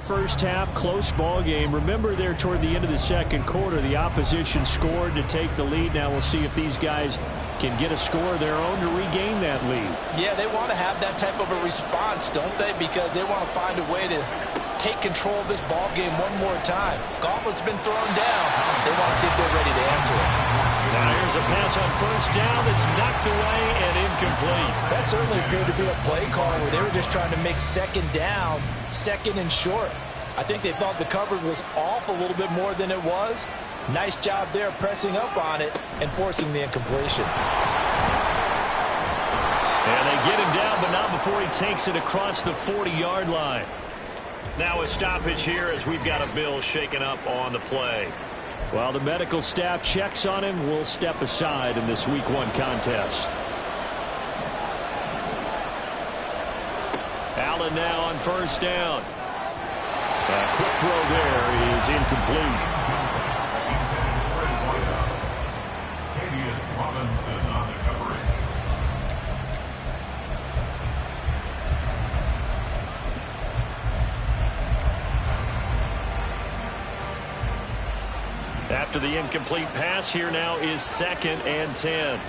First half, close ball game. Remember there toward the end of the second quarter, the opposition scored to take the lead. Now we'll see if these guys can get a score of their own to regain that lead. Yeah, they want to have that type of a response, don't they? Because they want to find a way to take control of this ball game one more time. Gauntlet's been thrown down. They want to see if they're ready to answer it. Now here's a pass on first down that's knocked away and incomplete. That certainly appeared to be a play call where they were just trying to make second down, second and short. I think they thought the coverage was off a little bit more than it was. Nice job there pressing up on it and forcing the incompletion. And they get him down, but not before he takes it across the 40-yard line. Now a stoppage here as we've got a Bill shaken up on the play. While the medical staff checks on him, we'll step aside in this Week 1 contest. Allen now on first down. A quick throw there is incomplete. After the incomplete pass, here now is 2nd and 10.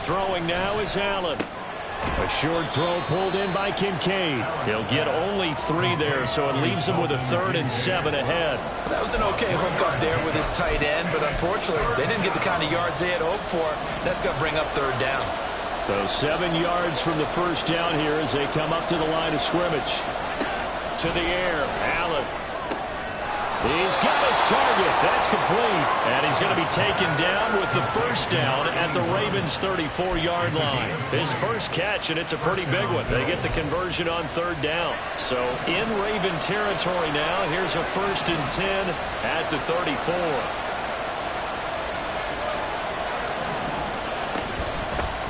Throwing now is Allen. A short throw pulled in by Kincaid. He'll get only 3 there, so it leaves him with a 3rd and 7 ahead. That was an okay hook up there with his tight end, but unfortunately, they didn't get the kind of yards they had hoped for. That's going to bring up 3rd down. So 7 yards from the first down here as they come up to the line of scrimmage. To the air, Allen. He's got his target. That's complete. And he's going to be taken down with the first down at the Ravens' 34-yard line. His first catch, and it's a pretty big one. They get the conversion on 3rd down. So in Raven territory now, here's a 1st and 10 at the 34.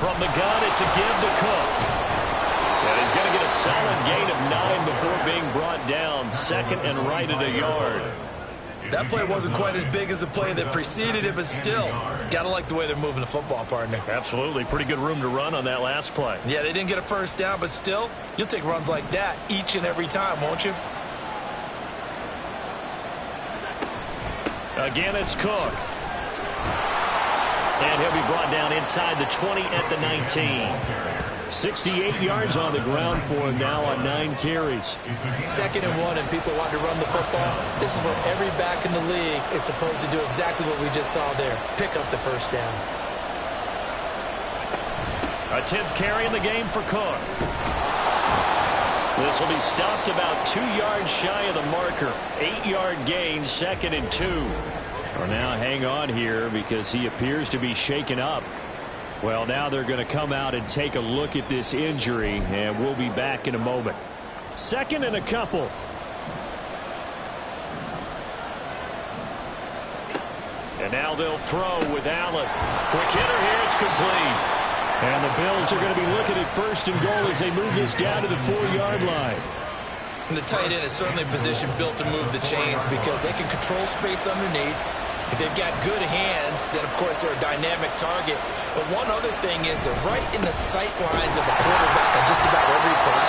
From the gun, it's a give to Cook. And he's going to get a solid gain of 9 before being brought down. 2nd and right at a yard. That play wasn't quite as big as the play that preceded it, but still, got to like the way they're moving the football, partner. Absolutely. Pretty good room to run on that last play. Yeah, they didn't get a first down, but still, you'll take runs like that each and every time, won't you? Again, it's Cook. And he'll be brought down inside the 20 at the 19. 68 yards on the ground for him now on 9 carries. 2nd and 1, and people want to run the football. This is where every back in the league is supposed to do exactly what we just saw there. Pick up the first down. A 10th carry in the game for Cook. This will be stopped about 2 yards shy of the marker. 8-yard gain, 2nd and 2. Or now hang on here because he appears to be shaken up. Well, now they're going to come out and take a look at this injury, and we'll be back in a moment. 2nd and a couple. And now they'll throw with Allen. Quick hitter here, it's complete. And the Bills are going to be looking at 1st and goal as they move this down to the 4-yard line. And the tight end is certainly a position built to move the chains because they can control space underneath. If they've got good hands, then, of course, they're a dynamic target. But one other thing is they're right in the sight lines of a quarterback on just about every play.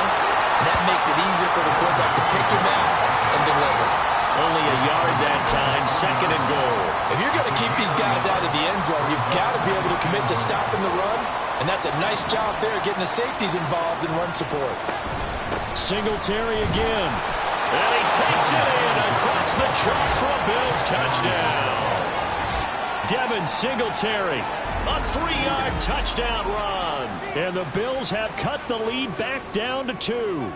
And that makes it easier for the quarterback to pick him out and deliver. Only a yard that time, 2nd and goal. If you're going to keep these guys out of the end zone, you've got to be able to commit to stopping the run. And that's a nice job there, getting the safeties involved in run support. Singletary again. And he takes it in across the chalk for a Bills touchdown. Devin Singletary, a 3-yard touchdown run. And the Bills have cut the lead back down to 2.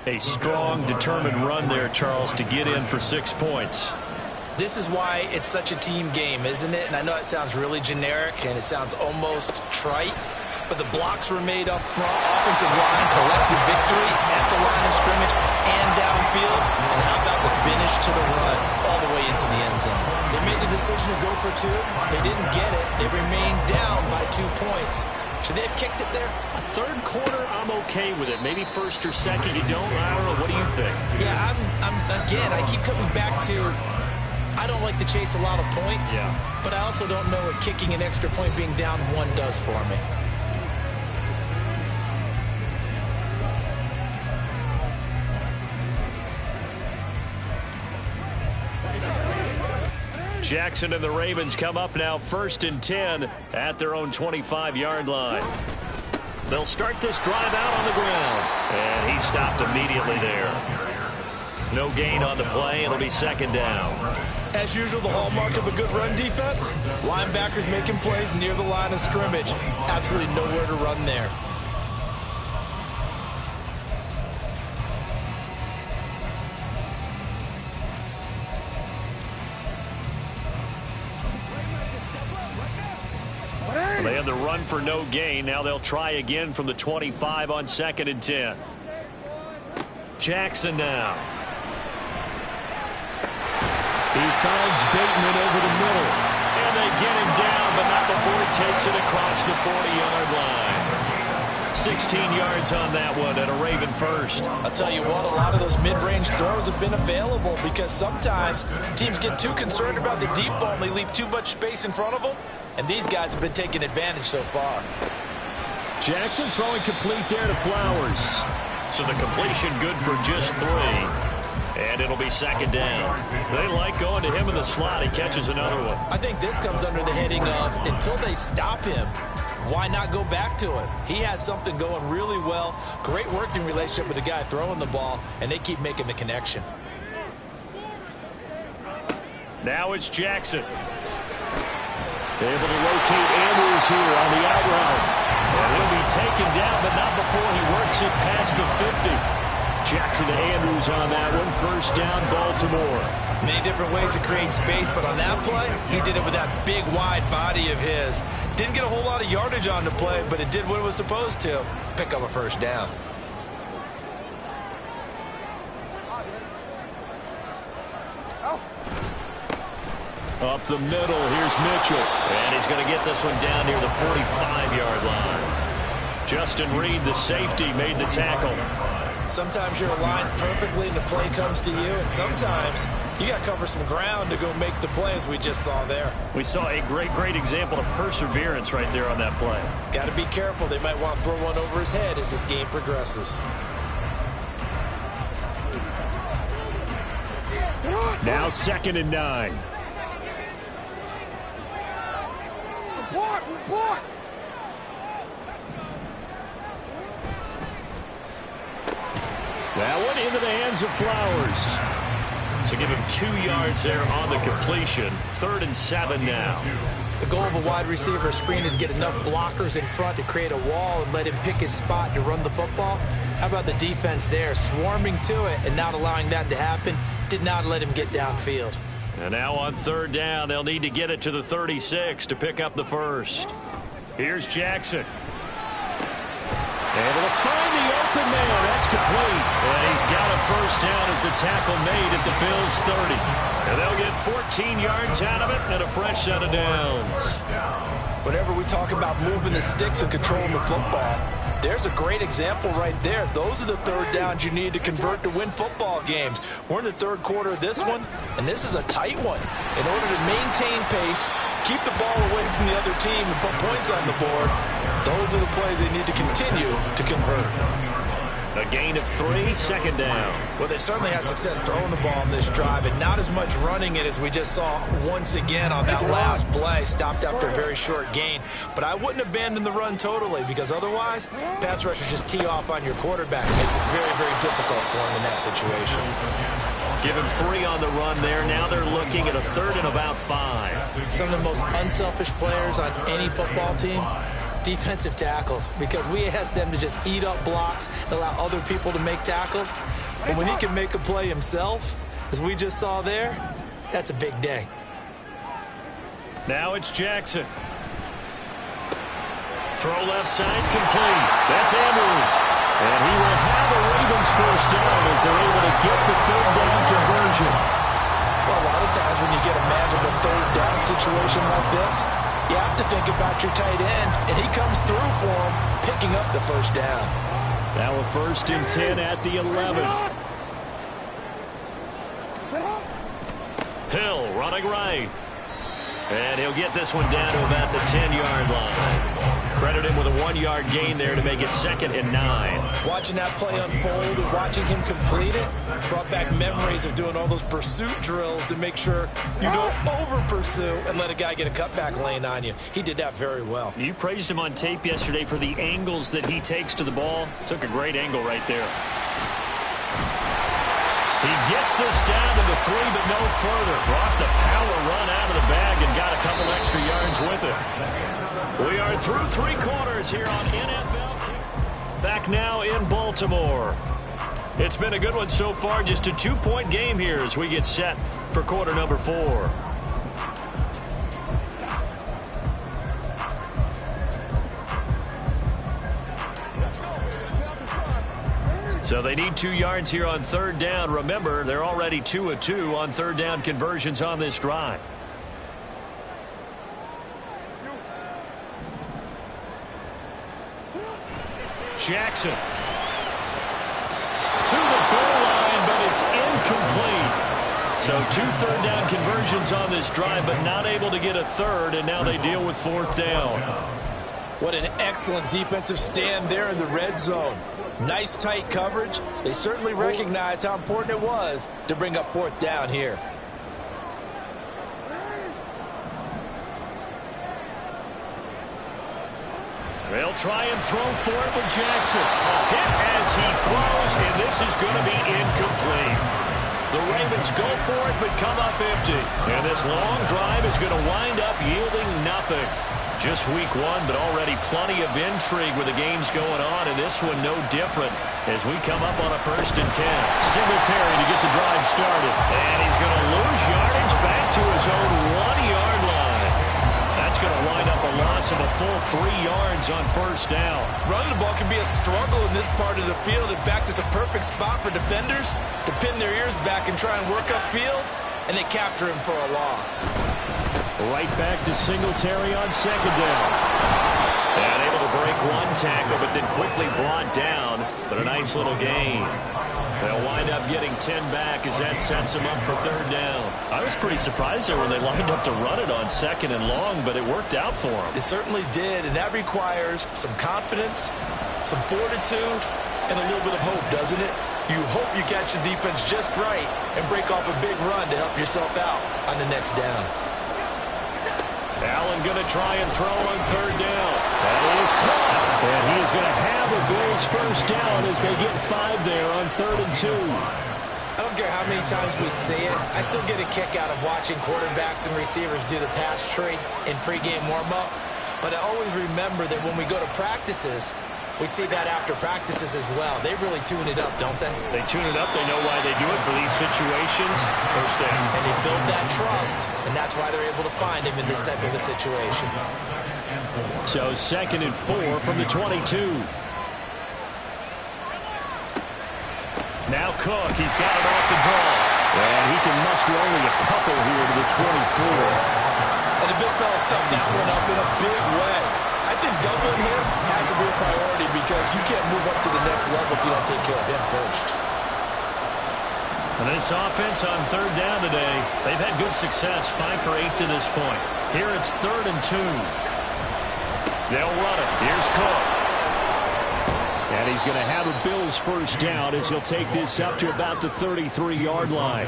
A strong, determined run there, Charles, to get in for 6 points. This is why it's such a team game, isn't it? And I know it sounds really generic and it sounds almost trite, but the blocks were made up front. Offensive line collected victory at the line of scrimmage and downfield. And how about the finish to the run all the way into the end zone? They made the decision to go for 2. They didn't get it. They remained down by 2 points. Should they have kicked it there? A 3rd quarter, I'm okay with it. Maybe 1st or 2nd, you don't. I don't know. What do you think? Yeah, again, I keep coming back to I don't like to chase a lot of points, but I also don't know what kicking an extra point being down 1 does for me. Jackson and the Ravens come up now 1st and 10 at their own 25-yard line. They'll start this drive out on the ground. And he stopped immediately there. No gain on the play. It'll be 2nd down. As usual, the hallmark of a good run defense, linebackers making plays near the line of scrimmage. Absolutely nowhere to run there. They had the run for no gain. Now they'll try again from the 25 on 2nd and 10. Jackson now. He finds Bateman over the middle. And they get him down, but not before he takes it across the 40-yard line. 16 yards on that one and a Raven first. I'll tell you what, a lot of those mid-range throws have been available because sometimes teams get too concerned about the deep ball and they leave too much space in front of them. And these guys have been taking advantage so far. Jackson throwing complete there to Flowers. So the completion good for just 3. And it'll be 2nd down. They like going to him in the slot. He catches another one. I think this comes under the heading of until they stop him, why not go back to it? He has something going really well. Great working relationship with the guy throwing the ball, and they keep making the connection. Now it's Jackson. Able to locate Andrews here on the out route. And he'll be taken down, but not before he works it past the 50. Jackson to Andrews on that one. 1st down, Baltimore. Many different ways to create space, but on that play, he did it with that big, wide body of his. Didn't get a whole lot of yardage on the play, but it did what it was supposed to. Pick up a 1st down. Up the middle, here's Mitchell. And he's going to get this one down near the 45-yard line. Justin Reed, the safety, made the tackle. Sometimes you're aligned perfectly and the play comes to you, and sometimes you got to cover some ground to go make the play, as we just saw there. We saw a great example of perseverance right there on that play. Got to be careful. They might want to throw one over his head as this game progresses. Now 2nd and 9. Report! That one into the hands of Flowers. So give him 2 yards there on the completion. 3rd and 7 now. The goal of a wide receiver screen is get enough blockers in front to create a wall and let him pick his spot to run the football. How about the defense there, swarming to it and not allowing that to happen? Did not let him get downfield. And now on 3rd down, they'll need to get it to the 36 to pick up the 1st. Here's Jackson. Able to find the open man. That's complete. And he's got a 1st down as a tackle made at the Bills' 30. And they'll get 14 yards out of it and a fresh set of downs. Whenever we talk about moving the sticks and controlling the football, there's a great example right there. Those are the 3rd downs you need to convert to win football games. We're in the 3rd quarter of this one, and this is a tight one. In order to maintain pace, keep the ball away from the other team and put points on the board, those are the plays they need to continue to convert. A gain of 3, 2nd down. Well, they certainly had success throwing the ball on this drive and not as much running it as we just saw once again on that last play. Stopped after a very short gain. But I wouldn't abandon the run totally because otherwise, pass rushers just tee off on your quarterback. It makes it very, very difficult for him in that situation. Give him 3 on the run there. Now they're looking at a 3rd and about 5. Some of the most unselfish players on any football team, defensive tackles, because we ask them to just eat up blocks and allow other people to make tackles. But when he can make a play himself, as we just saw there, that's a big day. Now it's Jackson. Throw left side complete. That's Andrews. And he will have a Ravens 1st down as they're able to get the 3rd down conversion. Well, a lot of times when you get a magical 3rd down situation like this, you have to think about your tight end, and he comes through for him, picking up the 1st down. Now a 1st and 10 at the 11. Hill running right. And he'll get this one down to about the 10-yard line. Credit him with a 1-yard gain there to make it 2nd and 9. Watching that play unfold and watching him complete it brought back memories of doing all those pursuit drills to make sure you don't over-pursue and let a guy get a cutback lane on you. He did that very well. You praised him on tape yesterday for the angles that he takes to the ball. Took a great angle right there. He gets this down to the 3, but no further. Brought the power run out of the bag and got a couple extra yards with it. We are through 3 quarters here on NFL. Back now in Baltimore. It's been a good one so far. Just a 2-point game here as we get set for quarter number 4. So they need 2 yards here on 3rd down. Remember, they're already 2 of 2 on 3rd down conversions on this drive. Jackson to the goal line, but it's incomplete. So 2 3rd down conversions on this drive, but not able to get a 3rd, and now they deal with 4th down. What an excellent defensive stand there in the red zone. Nice tight coverage. They certainly recognized how important it was to bring up 4th down here. They'll try and throw for it with Jackson. A hit as he throws, and this is going to be incomplete. The Ravens go for it, but come up empty. And this long drive is going to wind up yielding nothing. Just week 1, but already plenty of intrigue with the games going on, and this one no different as we come up on a 1st and 10. Singletary to get the drive started. And he's going to lose yardage back to his own 1-yard line. That's going to wind up a loss of a full 3 yards on 1st down. Running the ball can be a struggle in this part of the field. In fact, it's a perfect spot for defenders to pin their ears back and try and work upfield, and they capture him for a loss. Right back to Singletary on 2nd down. And able to break 1 tackle, but then quickly brought down. But a nice little gain. They'll wind up getting 10 back as that sets them up for 3rd down. I was pretty surprised there when they lined up to run it on 2nd and long, but it worked out for them. It certainly did, and that requires some confidence, some fortitude, and a little bit of hope, doesn't it? You hope you catch the defense just right and break off a big run to help yourself out on the next down. Allen going to try and throw on 3rd down. That is caught. And he is going to have a Bills 1st down as they get 5 there on 3rd and 2. I don't care how many times we see it. I still get a kick out of watching quarterbacks and receivers do the pass tree in pregame warm-up. But I always remember that when we go to practices, we see that after practices as well. They really tune it up, don't they? They tune it up. They know why they do it for these situations. 1st down. And they build that trust, and that's why they're able to find him in this type of a situation. So 2nd and 4 from the 22. Now Cook, he's got it off the draw. And he can muster only a couple here to the 24. And the big fella stuffed that one up in a big way. I think doubling him has a real priority because you can't move up to the next level if you don't take care of him first. And this offense on 3rd down today, they've had good success, 5 for 8 to this point. Here it's 3rd and 2. They'll run it. Here's Cook. And he's going to have a Bills 1st down as he'll take this up to about the 33-yard line.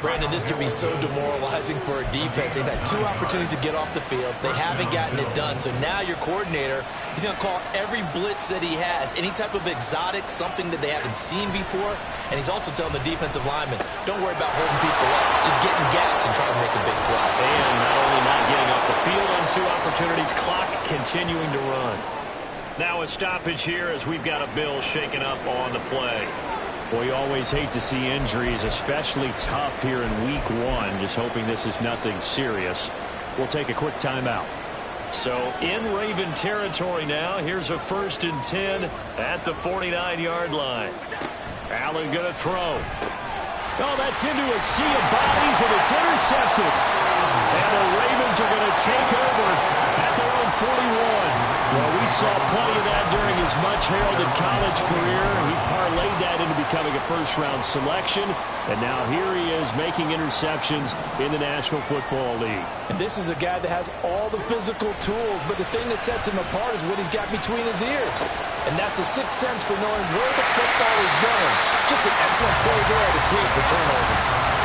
Brandon, this can be so demoralizing for a defense. They've had 2 opportunities to get off the field. They haven't gotten it done. So now your coordinator, he's going to call every blitz that he has, any type of exotic, something that they haven't seen before. And he's also telling the defensive lineman, don't worry about holding people up. Just get in gaps and try to make a big play. And not only not getting off the field on 2 opportunities, clock continuing to run. Now a stoppage here as we've got a Bill shaken up on the play. Well, you always hate to see injuries, especially tough here in week 1. Just hoping this is nothing serious. We'll take a quick timeout. So in Raven territory now, here's a 1st and 10 at the 49-yard line. Allen going to throw. Oh, that's into a sea of bodies, and it's intercepted. And the Ravens are going to take over at their own 41. Well, we saw plenty of that during his much-heralded college career. He parlayed that into becoming a first-round selection, and now here he is making interceptions in the National Football League. And this is a guy that has all the physical tools, but the thing that sets him apart is what he's got between his ears. And that's the sixth sense for knowing where the football is going. Just an excellent play there to create the turnover.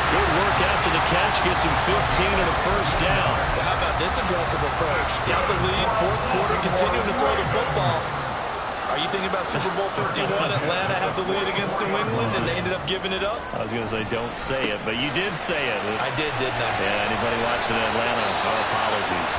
Good work after the catch, gets him 15 and a first down. Well, how about this aggressive approach? Got the lead, fourth quarter, continuing to throw the football. Are you thinking about Super Bowl 51? Atlanta had the lead against New England, and they ended up giving it up? I was going to say, don't say it, but you did say it. I did, didn't I? Yeah, anybody watching Atlanta, our apologies.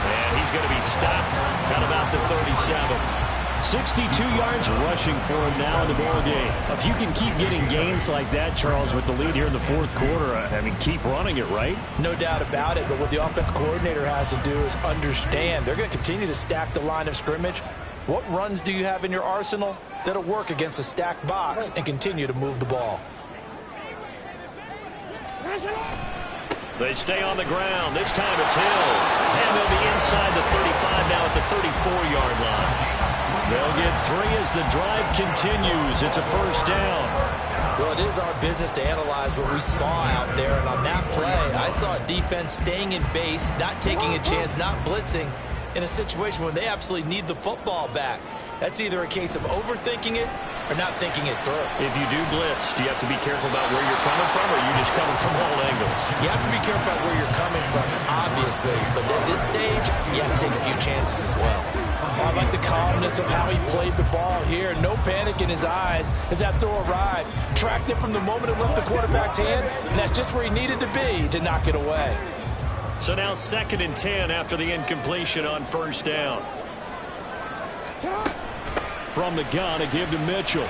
And he's going to be stopped at about the 37. 62 yards rushing for him now in the ball game. If you can keep getting gains like that, Charles, with the lead here in the fourth quarter, I mean, keep running it, right? No doubt about it, but what the offense coordinator has to do is understand. They're going to continue to stack the line of scrimmage. What runs do you have in your arsenal that'll work against a stacked box and continue to move the ball? They stay on the ground. This time it's Hill. And they'll be inside the 35 now at the 34-yard line. They'll get 3 as the drive continues. It's a first down. Well, it is our business to analyze what we saw out there. And on that play, I saw a defense staying in base, not taking a chance, not blitzing in a situation when they absolutely need the football back. That's either a case of overthinking it or not thinking it through. If you do blitz, do you have to be careful about where you're coming from, or are you just coming from all angles? You have to be careful about where you're coming from, obviously. But at this stage, you have to take a few chances as well. I like the calmness of how he played the ball here. No panic in his eyes as that throw arrived. Tracked it from the moment it left the quarterback's hand, and that's just where he needed to be to knock it away. So now 2nd and 10 after the incompletion on first down. From the gun, a give to Mitchell.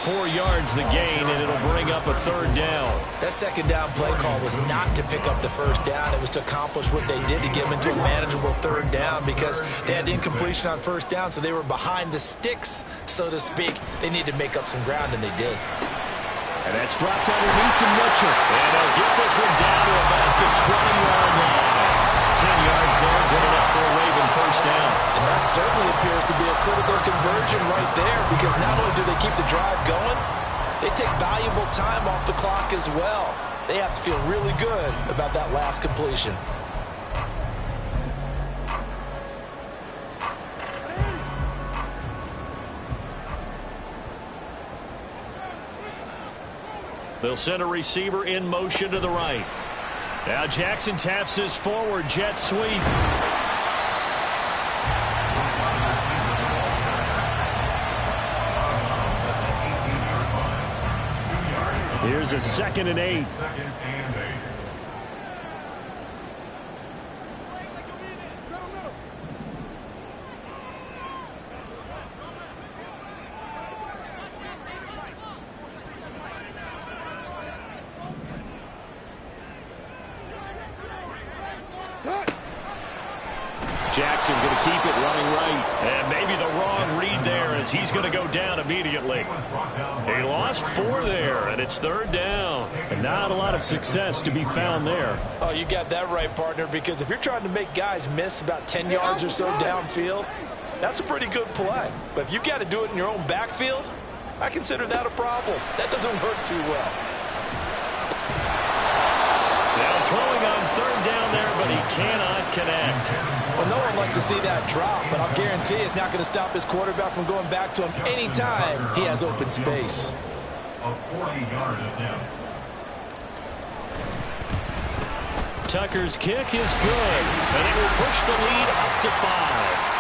4 yards the gain, and it'll bring up a third down. That second down play call was not to pick up the first down. It was to accomplish what they did to get them into a manageable third down because they had incompletion on first down, so they were behind the sticks, so to speak. They needed to make up some ground, and they did. And that's dropped underneath to Mitchell. And they'll get this one down to about the 20-yard line. 10 yards there, good enough for a Raven first down. And that certainly appears to be a critical conversion right there because not only do they keep the drive going, they take valuable time off the clock as well. They have to feel really good about that last completion. They'll send a receiver in motion to the right. Now Jackson taps his forward jet sweep. Here's a 2nd and 8. Jackson going to keep it running right. And maybe the wrong read there as he's going to go down immediately. He lost 4 there, and it's 3rd down. And not a lot of success to be found there. Oh, you got that right, partner, because if you're trying to make guys miss about 10 yards or so downfield, that's a pretty good play. But if you've got to do it in your own backfield, I consider that a problem. That doesn't work too well. Now throwing on 3rd down there, but he cannot connect. Well, no one likes to see that drop, but I'll guarantee it's not going to stop his quarterback from going back to him anytime he has open space. A 40-yard attempt. Tucker's kick is good, and it will push the lead up to 5.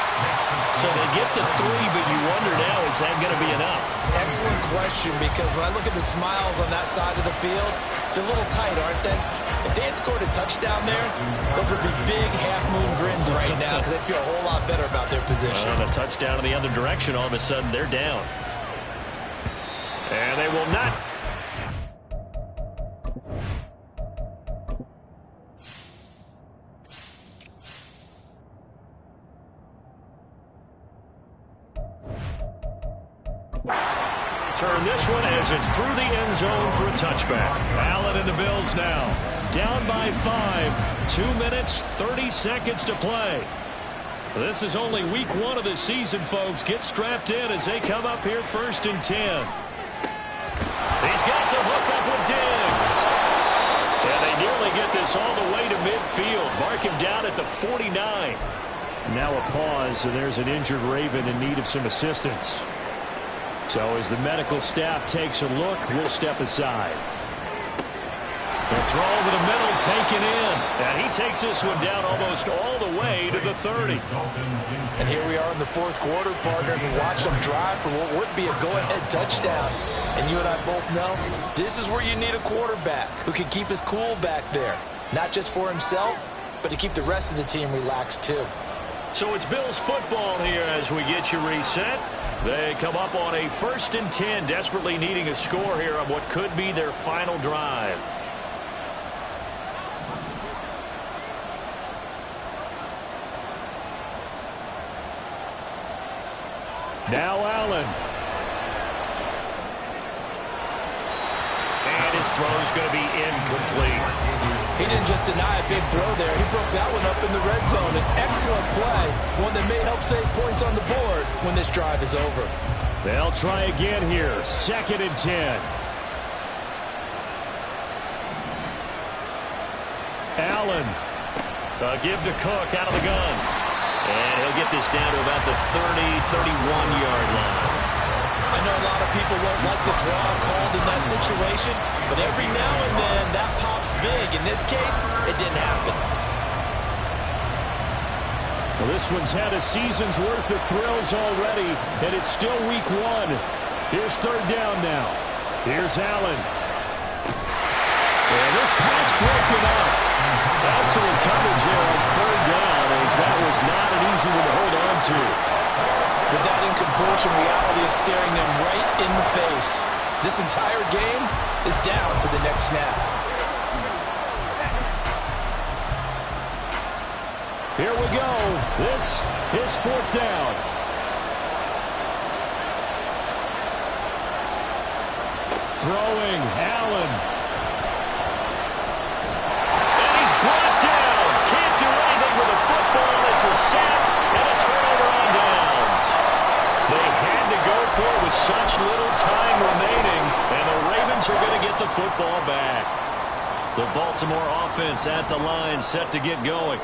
So they get the 3, but you wonder now, is that going to be enough? Excellent question, because when I look at the smiles on that side of the field, they're a little tight, aren't they? If they had scored a touchdown there, those would be big half-moon grins right now because they feel a whole lot better about their position. And a touchdown in the other direction, all of a sudden they're down. And they will not. Turn this one as it's through the end zone for a touchback. Allen and the Bills now down by 5. 2 minutes, 30 seconds to play. This is only week 1 of the season, folks. Get strapped in as they come up here 1st and 10. He's got the hook up with Diggs. And they nearly get this all the way to midfield. Mark him down at the 49. Now a pause, and there's an injured Raven in need of some assistance. So as the medical staff takes a look, we'll step aside. The throw over the middle taken in. And he takes this one down almost all the way to the 30. And here we are in the 4th quarter, partner, and we watch them drive for what would be a go-ahead touchdown. And you and I both know this is where you need a quarterback who can keep his cool back there. Not just for himself, but to keep the rest of the team relaxed too. So it's Bills football here as we get you reset. They come up on a 1st and 10, desperately needing a score here on what could be their final drive. Now Allen. And his throw is going to be incomplete. He didn't just deny a big throw there. He broke that one up in the red zone. An excellent play, one that may help save points on the board when this drive is over. They'll try again here. 2nd and 10. Allen. Give to Cook out of the gun. And he'll get this down to about the 30, 31-yard line. I know a lot of people won't like the draw called in that situation, but every now and then that pops big. In this case, it didn't happen. Well, this one's had a season's worth of thrills already, and it's still week 1. Here's 3rd down now. Here's Allen. And this pass broken up. Excellent coverage there on 3rd down, as that was not an easy one to hold on to. With that incompletion, reality is staring them right in the face. This entire game is down to the next snap. Here we go. This is 4th down. Throwing, Allen. And he's brought down. Can't do anything with a football. It's a sack and a turnover on downs. They had to go for it with such little time remaining, and the Ravens are going to get the football back. The Baltimore offense at the line, set to get going.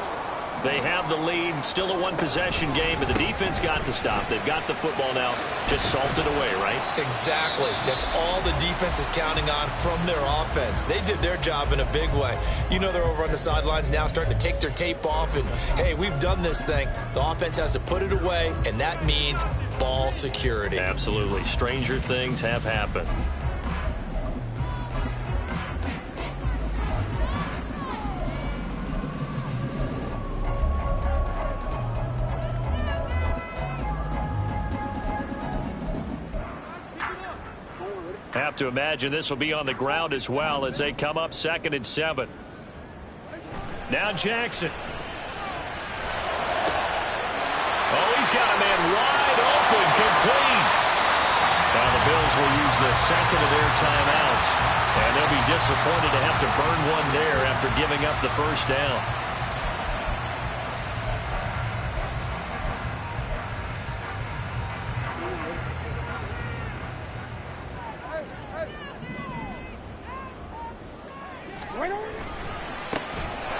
They have the lead, still a one-possession game, but the defense got to stop. They've got the football now, just salted away, right? Exactly. That's all the defense is counting on from their offense. They did their job in a big way. You know they're over on the sidelines now starting to take their tape off, and, hey, we've done this thing. The offense has to put it away, and that means ball security. Absolutely. Stranger things have happened. Have to imagine this will be on the ground as well as they come up 2nd and 7. Now Jackson. Oh, he's got a man wide open, complete. Now the Bills will use the 2nd of their timeouts, and they'll be disappointed to have to burn one there after giving up the 1st down.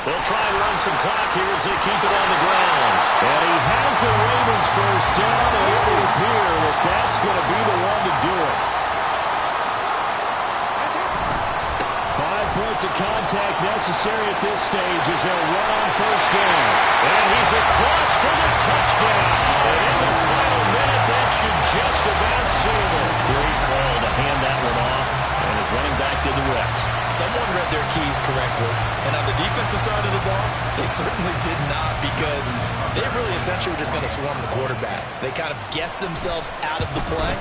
They'll try and run some clock here as they keep it on the ground. And he has the Ravens 1st down, and it would appear that that's going to be the one to do it. 5 points of contact necessary at this stage as they'll run on 1st down. And he's across for the touchdown. And in the final minute, that should just about seal it. Great call to hand that one off, and his running back did the rest. Someone read their keys correctly. And on the defensive side of the ball, they certainly did not, because they really essentially were just going to swarm the quarterback. They kind of guessed themselves out of the play,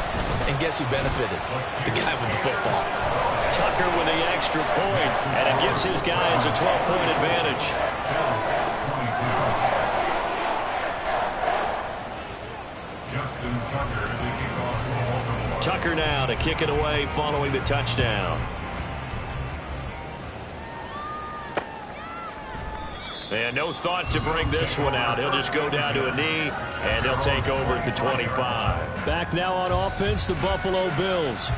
and guess who benefited? The guy with the football. Tucker with the extra point, and it gives his guys a 12-point advantage. Tucker now to kick it away following the touchdown. And no thought to bring this one out. He'll just go down to a knee, and they'll take over at the 25. Back now on offense, the Buffalo Bills.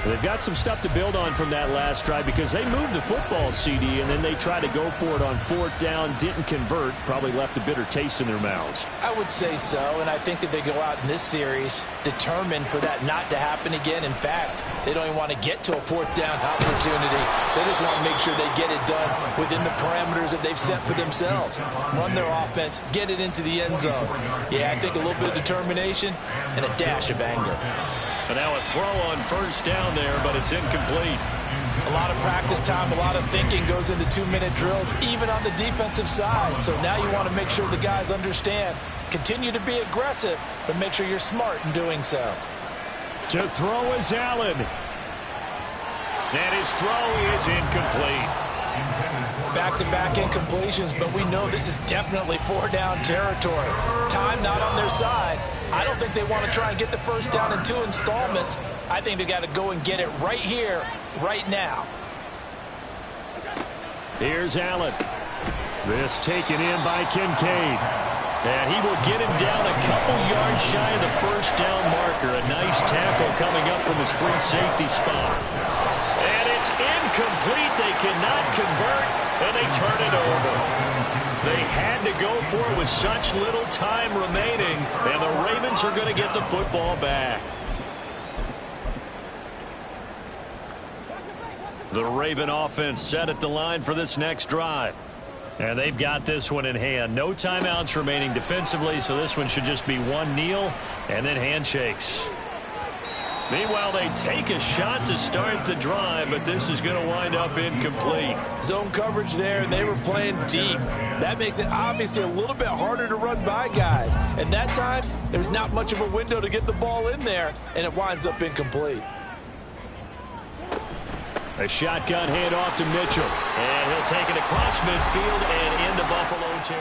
They've got some stuff to build on from that last drive because they moved the football, CD, and then they tried to go for it on 4th down, didn't convert, probably left a bitter taste in their mouths. I would say so, and I think that they go out in this series determined for that not to happen again. In fact, they don't even want to get to a 4th down opportunity. They just want to make sure they get it done within the parameters that they've set for themselves. Run their offense, get it into the end zone. Yeah, I think a little bit of determination and a dash of anger. And now a throw on 1st down there, but it's incomplete. A lot of practice time, a lot of thinking goes into 2-minute drills, even on the defensive side. So now you want to make sure the guys understand. Continue to be aggressive, but make sure you're smart in doing so. To throw is Allen. And his throw is incomplete. Back-to-back incompletions, but we know this is definitely 4-down territory. Time not on their side. I don't think they want to try and get the 1st down in 2 installments. I think they got to go and get it right here, right now. Here's Allen. This taken in by Kincaid. And he will get him down a couple yards shy of the 1st down marker. A nice tackle coming up from his free safety spot. And it's incomplete. They cannot convert, and they turn it over. They had to go for it with such little time remaining, and the Ravens are going to get the football back. The Raven offense set at the line for this next drive. And they've got this one in hand. No timeouts remaining defensively, so this one should just be one kneel and then handshakes. Meanwhile, they take a shot to start the drive, but this is going to wind up incomplete. Zone coverage there, and they were playing deep. That makes it obviously a little bit harder to run by guys. And that time, there's not much of a window to get the ball in there, and it winds up incomplete. A shotgun handoff to Mitchell. And he'll take it across midfield and into Buffalo territory.